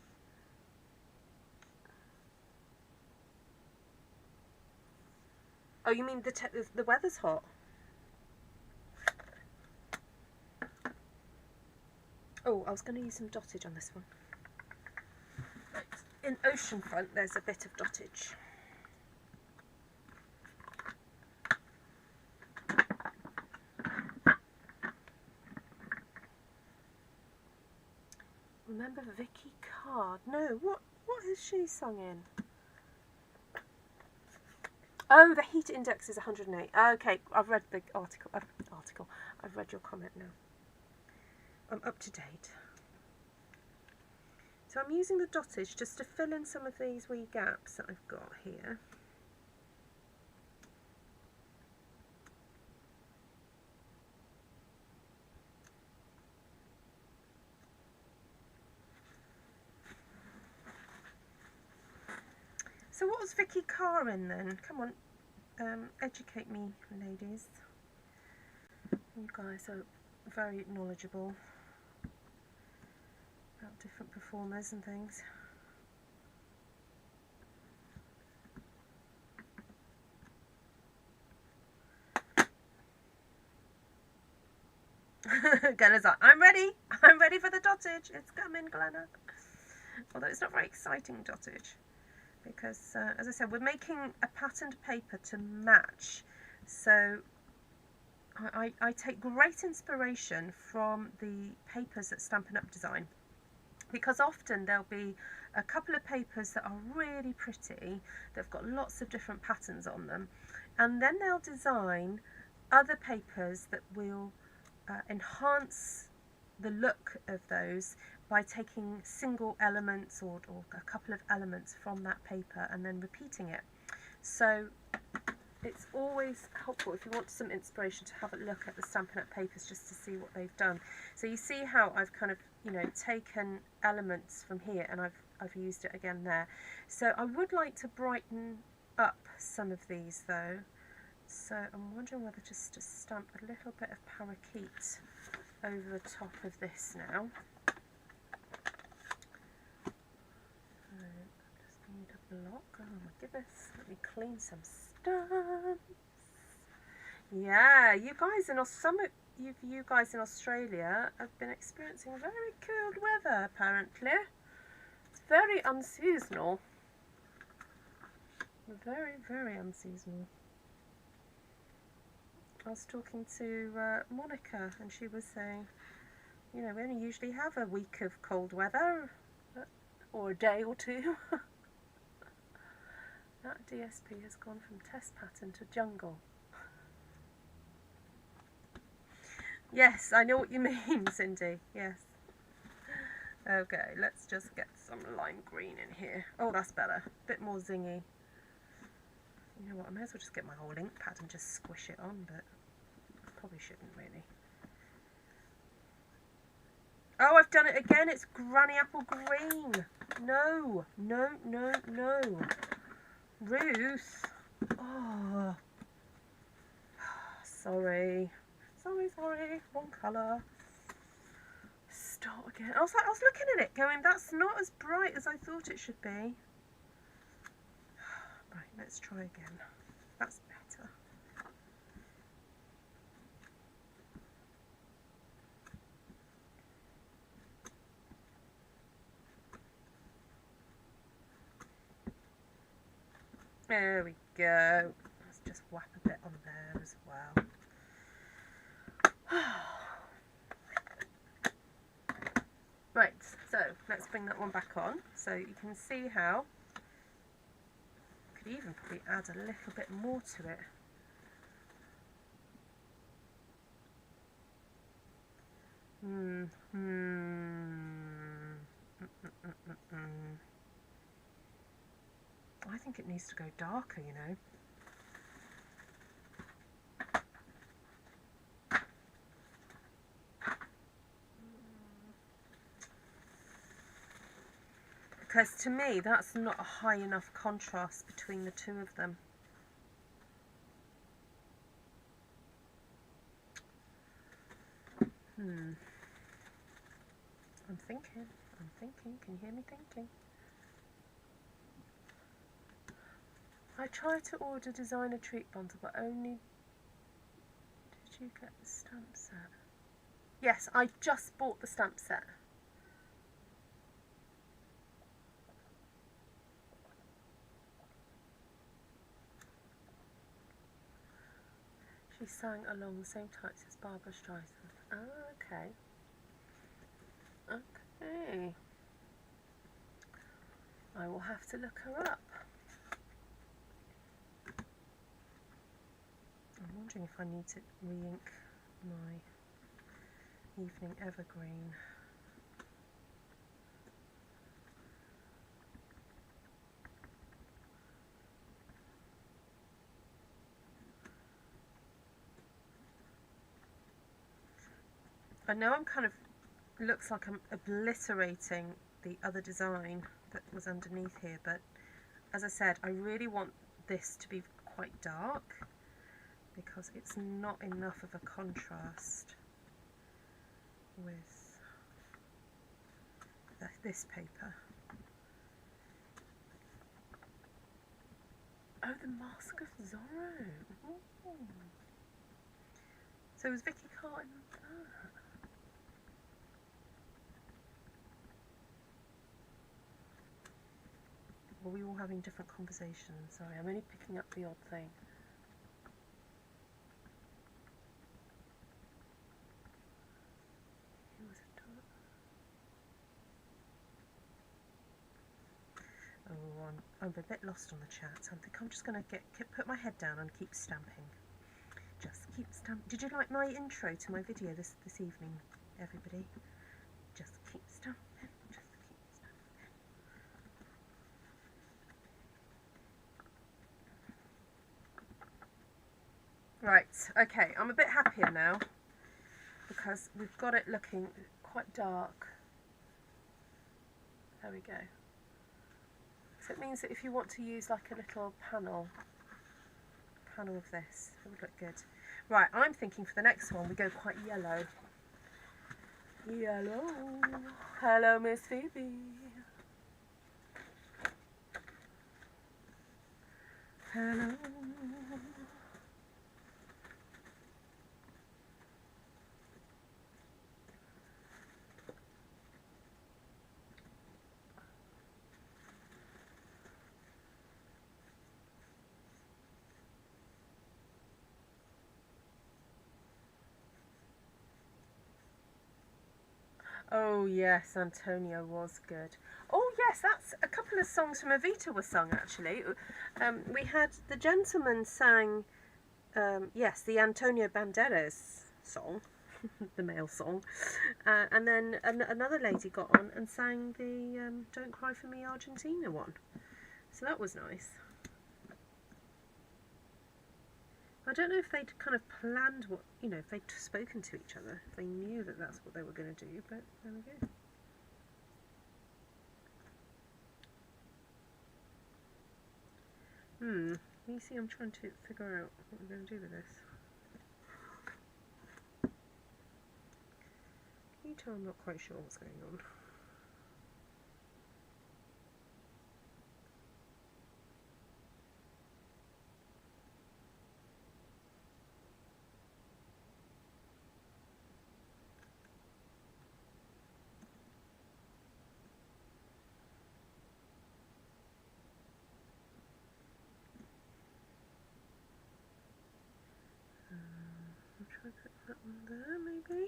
Oh, you mean the weather's hot? Oh, I was going to use some dottage on this one. In Oceanfront, there's a bit of dottage. Remember Vicky Card? No, what has she sung in? Oh, the heat index is 108. Okay, I've read the article. I've read your comment now. I'm up to date. So I'm using the dottage just to fill in some of these wee gaps that I've got here. So what was Vicky Carr in then? Come on, educate me, ladies. You guys are very knowledgeable about different performers and things. Glenna's like, I'm ready for the dottage, it's coming, Glenna. Although it's not very exciting dottage, because as I said, we're making a patterned paper to match, so I take great inspiration from the papers that Stampin' Up! Design, because often there'll be a couple of papers that are really pretty, they've got lots of different patterns on them, and then they'll design other papers that will enhance the look of those by taking single elements or a couple of elements from that paper and then repeating it. So it's always helpful if you want some inspiration to have a look at the Stampin' Up! Papers just to see what they've done. So you see how I've kind of, you know, taken elements from here and I've used it again there. So I would like to brighten up some of these though. So I'm wondering whether just to stamp a little bit of Parakeet over the top of this now. So I just need a block. Oh my goodness, let me clean some stamps. Yeah, you guys in you guys in Australia have been experiencing very cold weather apparently. It's very unseasonal. Very, very unseasonal. I was talking to Monica and she was saying, you know, we only usually have a week of cold weather or a day or two. That DSP has gone from test pattern to jungle. Yes, I know what you mean, Cindy. Yes. Okay, let's just get some lime green in here. Oh, that's better. A bit more zingy. You know what, I may as well just get my whole ink pad and just squish it on, but I probably shouldn't really. Oh, I've done it again. It's Granny Apple Green. No, no, no, no. Ruth. Oh. Sorry. Sorry. Wrong colour. Start again. I was looking at it going, that's not as bright as I thought it should be. Right, let's try again. That's better. There we go. Let's just whap a bit on there as well. Right, so let's bring that one back on so you can see how I could even probably add a little bit more to it. I think it needs to go darker, you know. Because to me, that's not a high enough contrast between the two of them. I'm thinking. Can you hear me thinking? I tried to order designer treat bundle, but only... Did you get the stamp set? Yes, I just bought the stamp set. She sang along the same types as Barbara Streisand. Oh, okay. Okay. I will have to look her up. I'm wondering if I need to re-ink my Evening Evergreen. I know I'm kind of, looks like I'm obliterating the other design that was underneath here, but as I said, I really want this to be quite dark because it's not enough of a contrast with this paper. Oh, the Mask of Zorro. Ooh. So was Vicky Carter in that? Were we all having different conversations? Sorry, I'm only picking up the odd thing. Who was it? Oh, I'm a bit lost on the chat. I think I'm just going to put my head down and keep stamping. Just keep stamping. Did you like my intro to my video this evening, everybody? Just keep stamping. Just keep stamping. Right, okay, I'm a bit happier now because we've got it looking quite dark. There we go. So it means that if you want to use like a little panel of this, it would look good. Right, I'm thinking for the next one we go quite yellow. Yellow. Hello, Miss Phoebe. Hello. Oh yes, Antonio was good. Oh Oh yes, that's a couple of songs from Evita were sung actually. We had the gentleman sang, yes, the Antonio Banderas song, the male song, and then another lady got on and sang the Don't Cry For Me Argentina one. So that was nice. I don't know if they'd kind of planned what, you know, if they'd spoken to each other, if they knew that that's what they were going to do, but there we go. You see, I'm trying to figure out what we're going to do with this. Can you tell I'm not quite sure what's going on? I'll try to put that one there, maybe.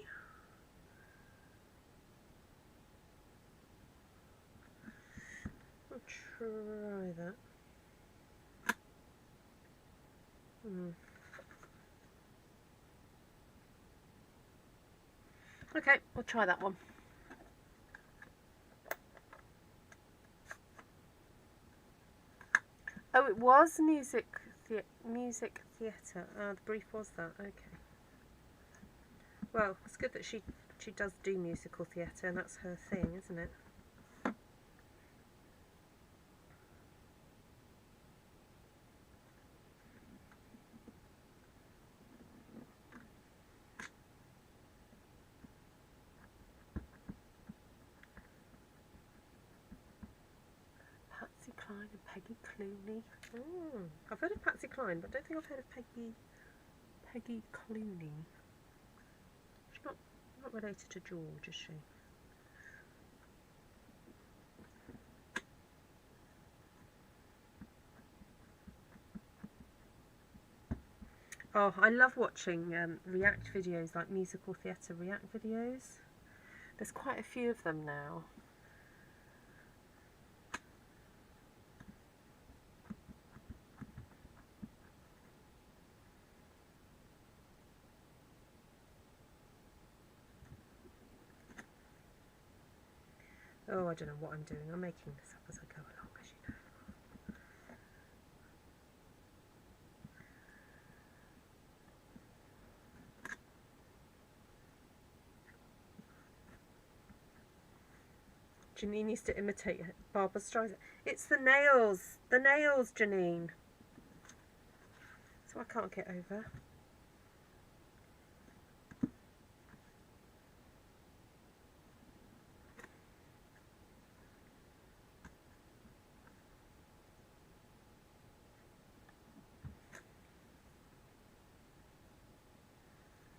I'll try that. Okay, we'll try that one. Oh, it was music theatre. The brief was that. Okay. Well, it's good that she does do musical theatre, and that's her thing, isn't it? Patsy Cline and Peggy Clooney. I've heard of Patsy Cline, but I don't think I've heard of Peggy Clooney. She's not related to George, is she? Oh, I love watching react videos, like musical theatre react videos. There's quite a few of them now. Oh, I don't know what I'm doing. I'm making this up as I go along, as you know. Janine used to imitate Barbra Streisand. It's the nails, Janine. So I can't get over.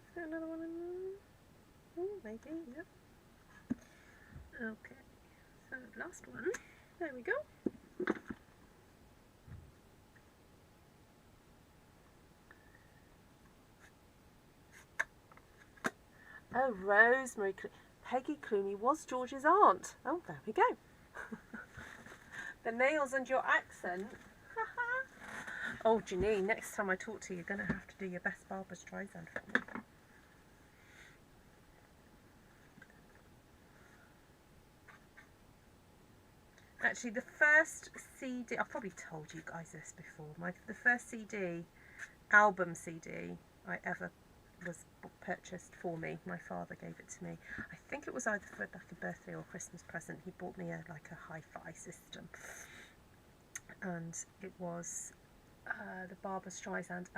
Is there another one in there? Oh, maybe, yep. Okay, so last one. There we go. Oh, Rosemary. Peggy Clooney was George's aunt. Oh, there we go. The nails and your accent. Oh, Janine, next time I talk to you, you're going to have to do your best Barbra Streisand for me. Actually, the first CD, I've probably told you guys this before, the first album CD I ever was purchased for me, my father gave it to me. I think it was either for like a birthday or Christmas present. He bought me like a hi-fi system, and it was the Barbra Streisand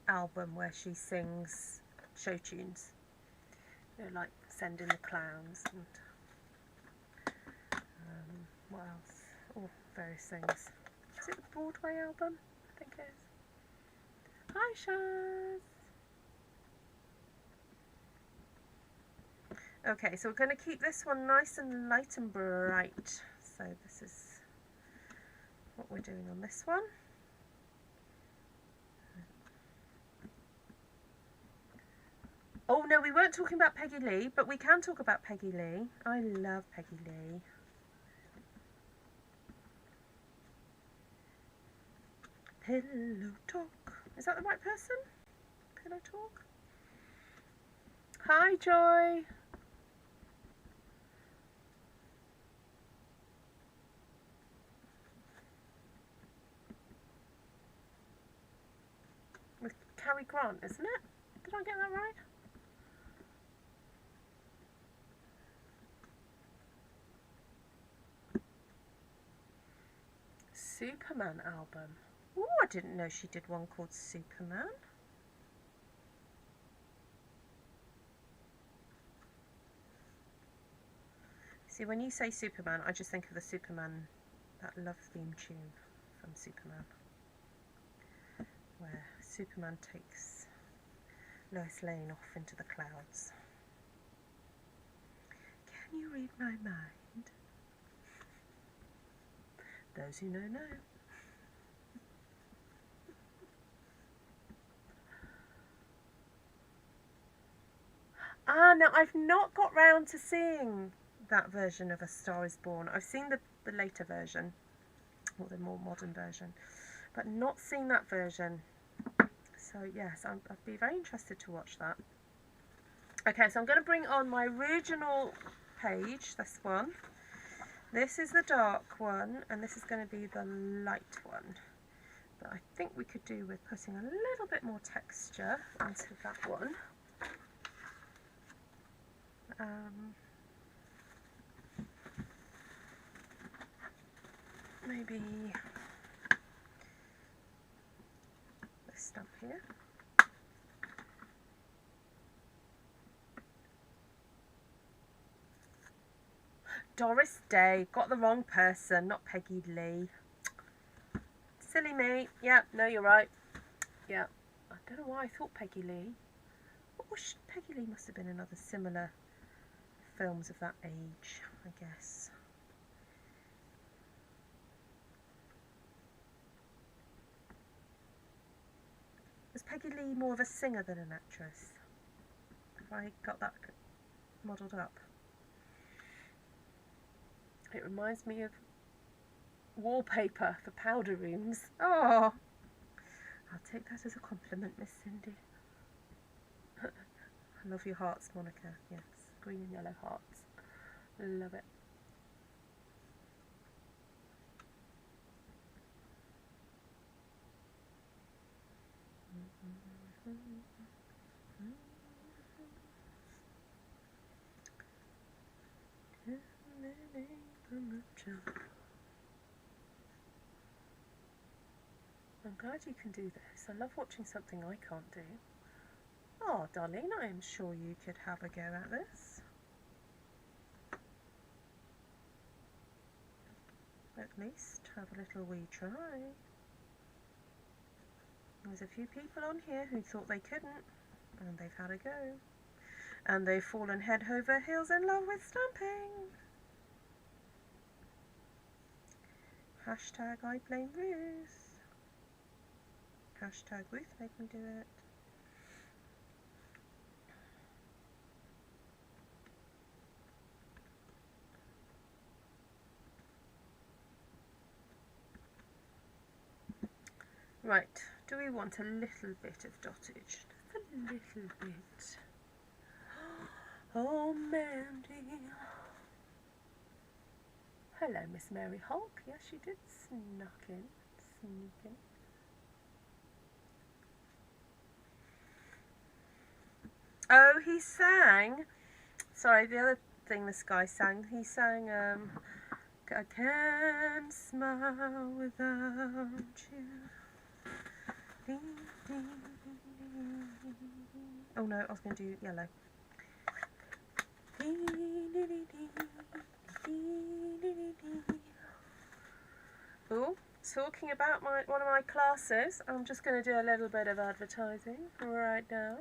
album where she sings show tunes, you know, like Send in the Clowns and what else? Oh, various things. Is it the Broadway album? I think it is. Hi, Shaz. Okay, so we're going to keep this one nice and light and bright. So this is what we're doing on this one. Oh no, we weren't talking about Peggy Lee, but we can talk about Peggy Lee. I love Peggy Lee. Pillow Talk. Is that the right person? Pillow Talk? Hi, Joy. With Cary Grant, isn't it? Did I get that right? Superman album. Oh, I didn't know she did one called Superman. See, when you say Superman, I just think of the Superman, that love theme tune from Superman, where Superman takes Lois Lane off into the clouds. Can you read my mind? Those who know, know. Ah, no, I've not got round to seeing that version of A Star Is Born. I've seen the later version, or the more modern version, but not seen that version. So yes, I'd be very interested to watch that. Okay, so I'm going to bring on my original page, this one. This is the dark one, and this is going to be the light one. But I think we could do with putting a little bit more texture into that one. Maybe this stamp here. Doris Day. Got the wrong person, not Peggy Lee. Silly me. Yeah, no, you're right. Yeah. I don't know why I thought Peggy Lee. Peggy Lee must have been in other similar films of that age, I guess. Was Peggy Lee more of a singer than an actress? Have I got that modelled up? It reminds me of wallpaper for powder rooms. Oh, I'll take that as a compliment, Miss Cindy. I love your hearts, Monica. Yes, green and yellow hearts. Love it. I'm glad you can do this. I love watching something I can't do. Oh, Darlene, I am sure you could have a go at this. At least have a little wee try. There's a few people on here who thought they couldn't, and they've had a go. And they've fallen head over heels in love with stamping. Hashtag I blame Ruth. Hashtag Ruth made me do it. Right, do we want a little bit of dottage? Just a little bit. Oh, Mandy. Hello, Miss Mary Hulk. Yes, she did sneak in. Oh, he sang. Sorry, the other thing this guy sang. He sang, I can't smile without you. Oh no, I was going to do yellow. Oh, talking about one of my classes, I'm just going to do a little bit of advertising right now.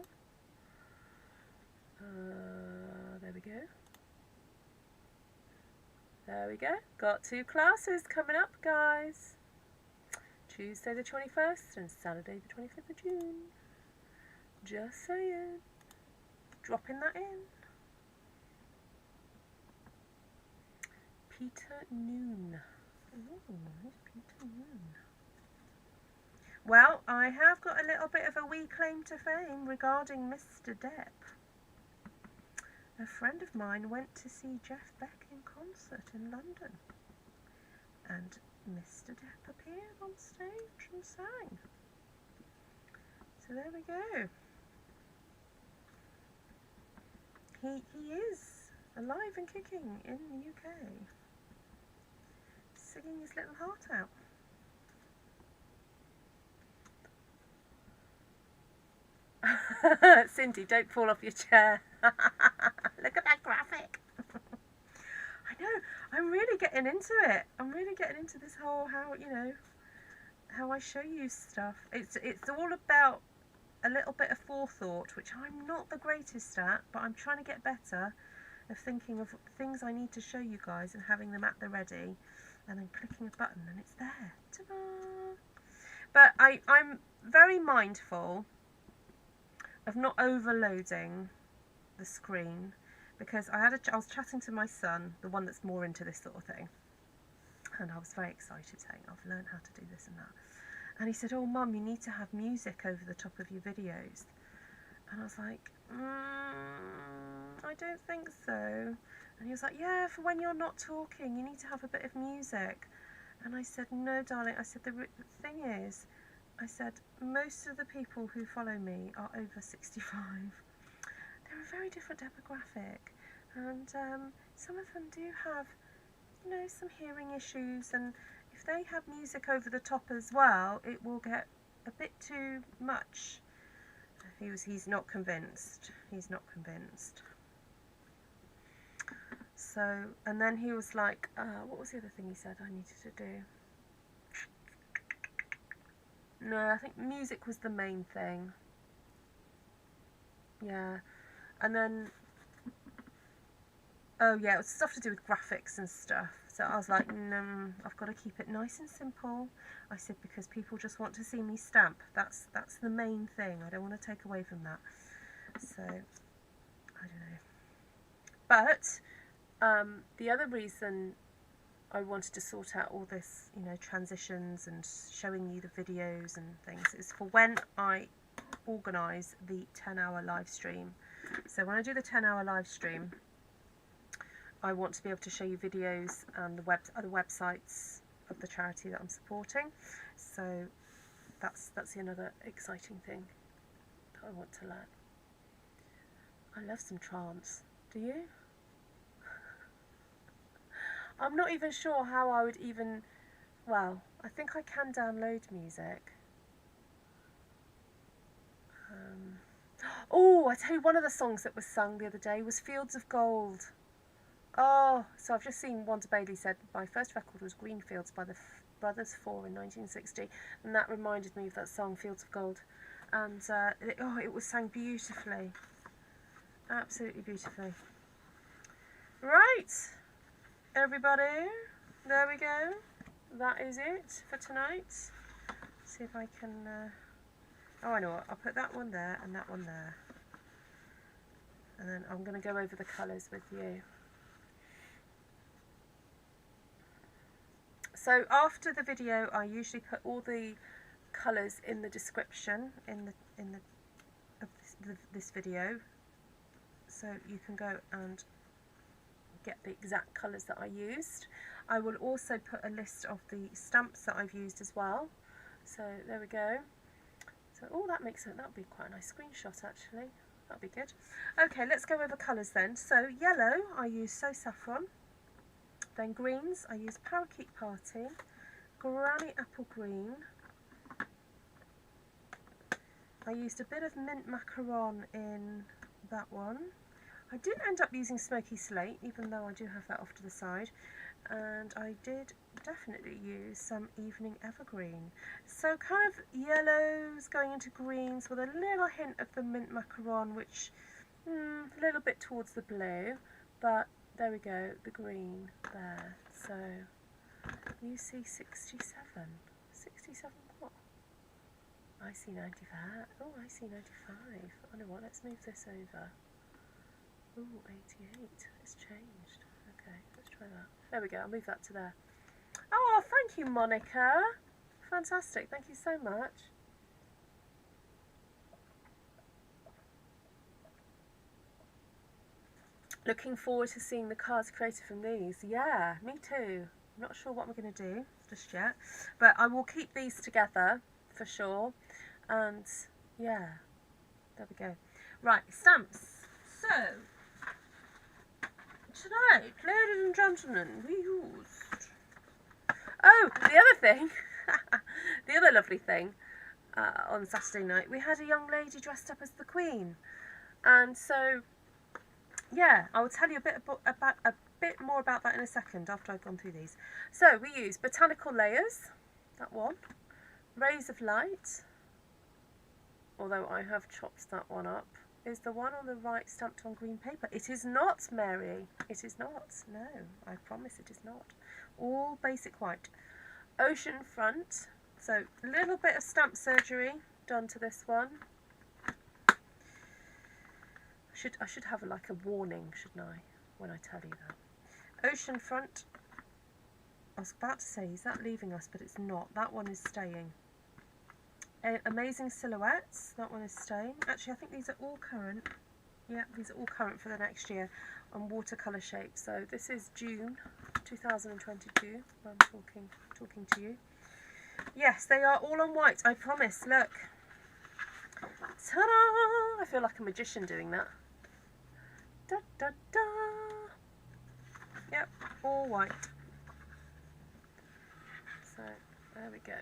There we go. There we go. Got 2 classes coming up, guys. Tuesday the 21st and Saturday the 25th of June. Just saying. Dropping that in. Peter Noon. Ooh, Peter Noon. Well, I have got a little bit of a wee claim to fame regarding Mr. Depp. A friend of mine went to see Jeff Beck in concert in London, and Mr. Depp appeared on stage and sang. So there we go. He is alive and kicking in the UK, singing his little heart out. Cindy, don't fall off your chair. Look at that graphic. I know, I'm really getting into it. I'm really getting into this whole how I show you stuff. It's all about a little bit of forethought, which I'm not the greatest at, but I'm trying to get better of thinking of things I need to show you guys and having them at the ready, and then clicking a button and it's there. Ta-da! But I'm very mindful of not overloading the screen, because I was chatting to my son, the one that's more into this sort of thing, and I was very excited, saying I've learned how to do this and that, and he said, "Oh Mum, you need to have music over the top of your videos," and I was like, I don't think so. And he was like, "Yeah, for when you're not talking, you need to have a bit of music." And I said, "No, darling," I said, the thing is, I said, most of the people who follow me are over 65. They're a very different demographic, and some of them do have, some hearing issues, and if they have music over the top as well, it will get a bit too much. He's not convinced. He's not convinced. So, and then he was like, what was the other thing he said I needed to do? No, I think music was the main thing. Yeah. And then, oh yeah, it was stuff to do with graphics and stuff. So I was like, no, I've got to keep it nice and simple. I said, because people just want to see me stamp. That's the main thing. I don't want to take away from that. So, I don't know. But the other reason I wanted to sort out all this, transitions and showing you the videos and things, is for when I organise the 10-hour live stream. So when I do the 10-hour live stream, I want to be able to show you videos and the other websites of the charity that I'm supporting. So that's another exciting thing that I want to learn. I love some trance. Do you? I'm not even sure how I would even, well, I think I can download music. Oh, I tell you, one of the songs that was sung the other day was Fields of Gold. Oh, so I've just seen Wanda Bailey said, my first record was Greenfields by the Brothers 4 in 1960, and that reminded me of that song, Fields of Gold. And it was sang beautifully. Absolutely beautifully. Right. Everybody, there we go. That is it for tonight. Let's see if I can. Oh, I know what. I'll put that one there and that one there, and then I'm going to go over the colours with you. So after the video, I usually put all the colours in the description of this video, so you can go and get the exact colours that I used. I will also put a list of the stamps that I've used as well. So there we go. So that would be quite a nice screenshot actually. That'd be good. Okay, let's go over colours then. So yellow, I use So Saffron. Then greens, I use Parakeet Party, Granny Apple Green. I used a bit of mint macaron in that one. I didn't end up using Smoky Slate, even though I do have that off to the side. And I did definitely use some Evening Evergreen. So kind of yellows going into greens with a little hint of the mint macaron, which a little bit towards the blue. But there we go, the green there. So you see 67. 67 what? I see 95. Oh, I see 95. I know what, let's move this over. Ooh, 88. It's changed. Okay, let's try that. There we go, I'll move that to there. Oh, thank you, Monica, fantastic. Thank you so much. Looking forward to seeing the cards created from these. Yeah, me too. I'm not sure what I'm going to do just yet, but I will keep these together for sure. And yeah, there we go. Right, stamps. So tonight, ladies and gentlemen, we used... Oh, the other thing, the other lovely thing, on Saturday night, we had a young lady dressed up as the Queen. And so, yeah, I will tell you a bit more about that in a second after I've gone through these. So, we used Botanical Layers, that one, Rays of Light, although I have chopped that one up. Is the one on the right stamped on green paper? It is not, Mary. It is not. No, I promise it is not. All basic white. Ocean Front. So a little bit of stamp surgery done to this one. I should have like a warning, shouldn't I, when I tell you that. Ocean Front. I was about to say, is that leaving us? But it's not. That one is staying. Amazing Silhouettes, that one is staying. Actually, I think these are all current. Yeah, these are all current for the next year on watercolour shapes. So this is June 2022. I'm talking to you. Yes, they are all on white, I promise. Look. Ta-da! I feel like a magician doing that. Da da da. Yep, all white. So there we go.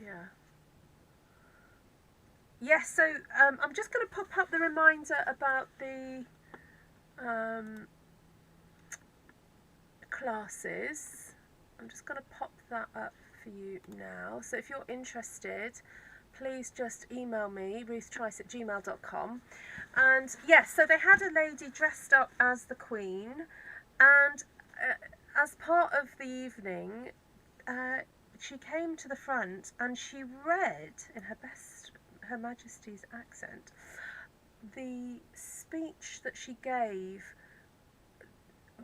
Yeah. Yes, so I'm just going to pop up the reminder about the classes. I'm just going to pop that up for you now. So if you're interested, please just email me, ruthtrice@gmail.com. And yes, so they had a lady dressed up as the Queen, and as part of the evening, she came to the front and she read in Her Majesty's accent the speech that she gave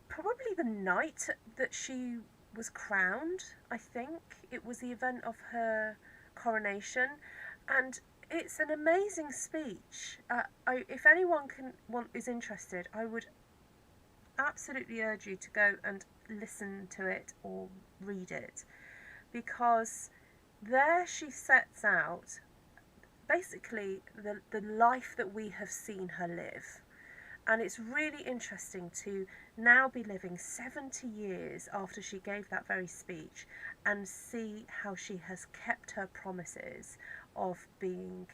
probably the night that she was crowned. I think it was the event of her coronation, and it's an amazing speech. If anyone is interested, I would absolutely urge you to go and listen to it or read it, because there she sets out basically the life that we have seen her live. And it's really interesting to now be living 70 years after she gave that very speech and see how she has kept her promises of being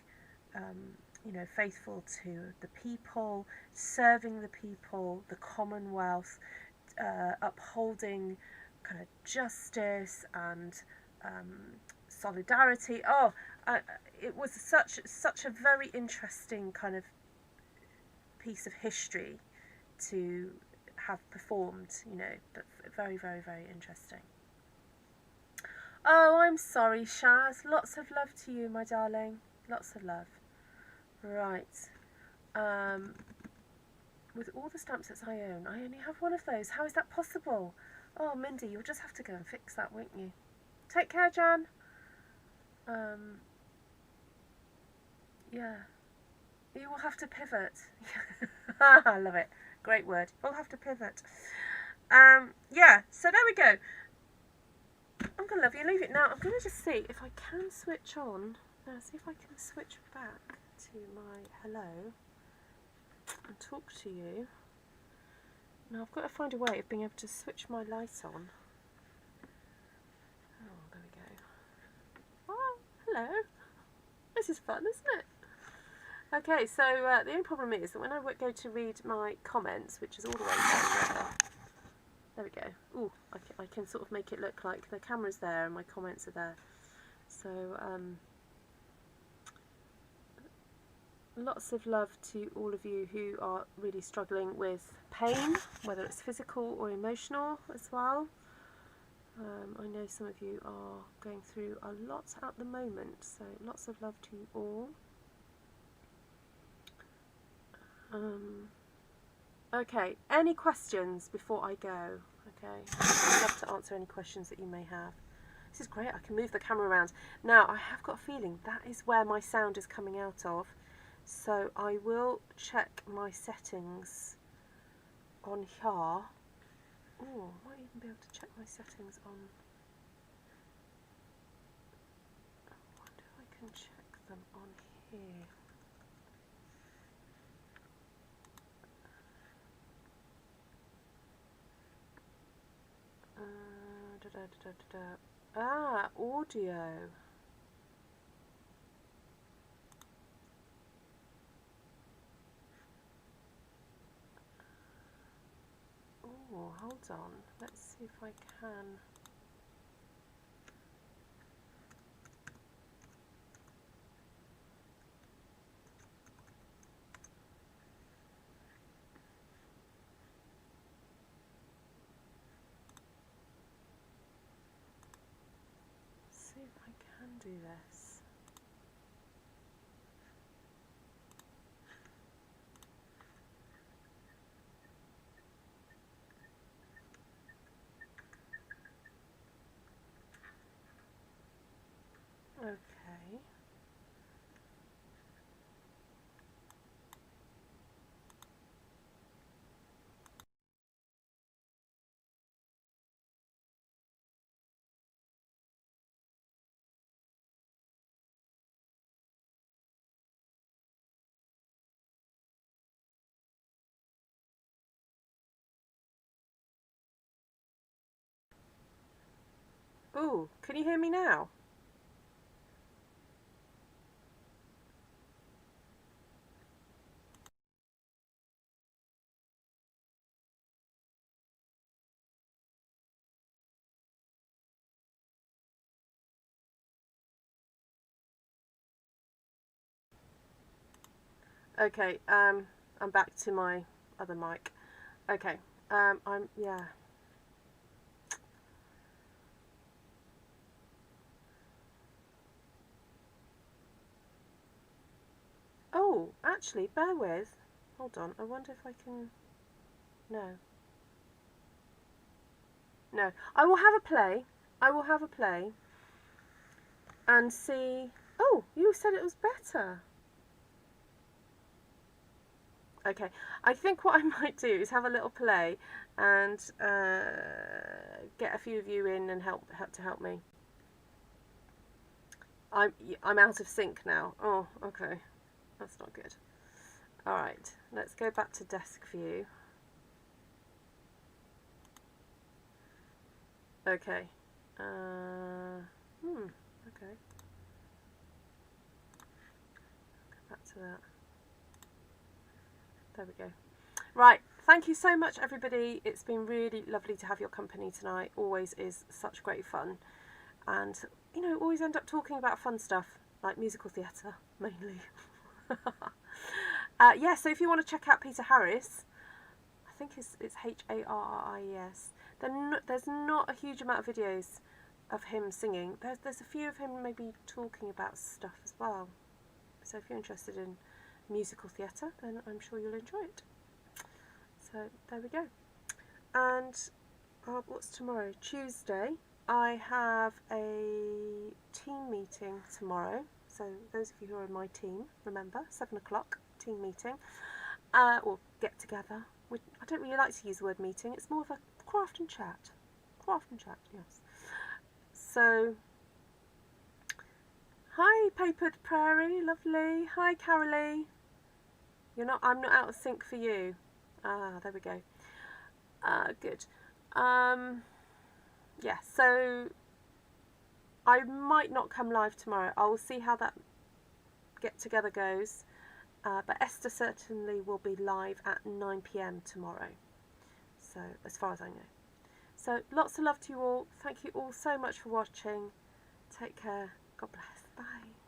faithful to the people, serving the people, the Commonwealth, upholding kind of justice and solidarity. It was such a very interesting kind of piece of history to have performed, but very, very, very interesting. Oh, I'm sorry, Shaz. Lots of love to you, my darling. Lots of love. Right. With all the stamp sets I own, I only have one of those. How is that possible? Oh, Mindy, you'll just have to go and fix that, won't you? Take care, Jan. Yeah. You will have to pivot. I love it. Great word. You'll have to pivot. Yeah, so there we go. I'm going to love you and leave it now. I'm going to just see if I can switch on. See if I can switch back to my hello and talk to you. Now I've got to find a way of being able to switch my light on. Oh, there we go. Oh, hello. This is fun, isn't it? Okay, so the only problem is that when I go to read my comments, which is all the way down there we go. Ooh, I can sort of make it look like the camera's there and my comments are there. So, lots of love to all of you who are really struggling with pain, whether it's physical or emotional as well. I know some of you are going through a lot at the moment, so lots of love to you all. Okay, any questions before I go? Okay, I'd love to answer any questions that you may have. This is great. I can move the camera around. Now, I have got a feeling that is where my sound is coming out of. So I will check my settings on here. Oh, I might even be able to check my settings on... I wonder if I can check them on here. Ah, audio. Oh, hold on. Let's see if I can. See if I can do this. Okay. Ooh, can you hear me now? Okay, I'm back to my other mic. Okay, yeah. Oh, actually, bear with. Hold on, I wonder if I can... No. No. I will have a play. I will have a play. And see... Oh, you said it was better. Okay, I think what I might do is have a little play and get a few of you in and help me. I'm out of sync now. Oh, okay. That's not good. Alright, let's go back to desk view. Okay. Okay. Go back to that. There we go. Right, thank you so much, everybody. It's been really lovely to have your company tonight. Always is such great fun. And, you know, always end up talking about fun stuff, like musical theatre, mainly. Yeah, so if you want to check out Peter Harris, I think it's Harries. There's not a huge amount of videos of him singing. There's a few of him maybe talking about stuff as well. So if you're interested in musical theatre, then I'm sure you'll enjoy it. So there we go. And what's tomorrow? Tuesday. I have a team meeting tomorrow. So those of you who are in my team, remember, 7 o'clock, team meeting. Or get together. I don't really like to use the word meeting. It's more of a craft and chat. Craft and chat, yes. So, hi Papered Prairie, lovely. Hi Carolee. I'm not out of sync for you. There we go. Good. Yeah, so I might not come live tomorrow. I will see how that get together goes. But Esther certainly will be live at 9 PM tomorrow. So, as far as I know. So, lots of love to you all. Thank you all so much for watching. Take care. God bless. Bye.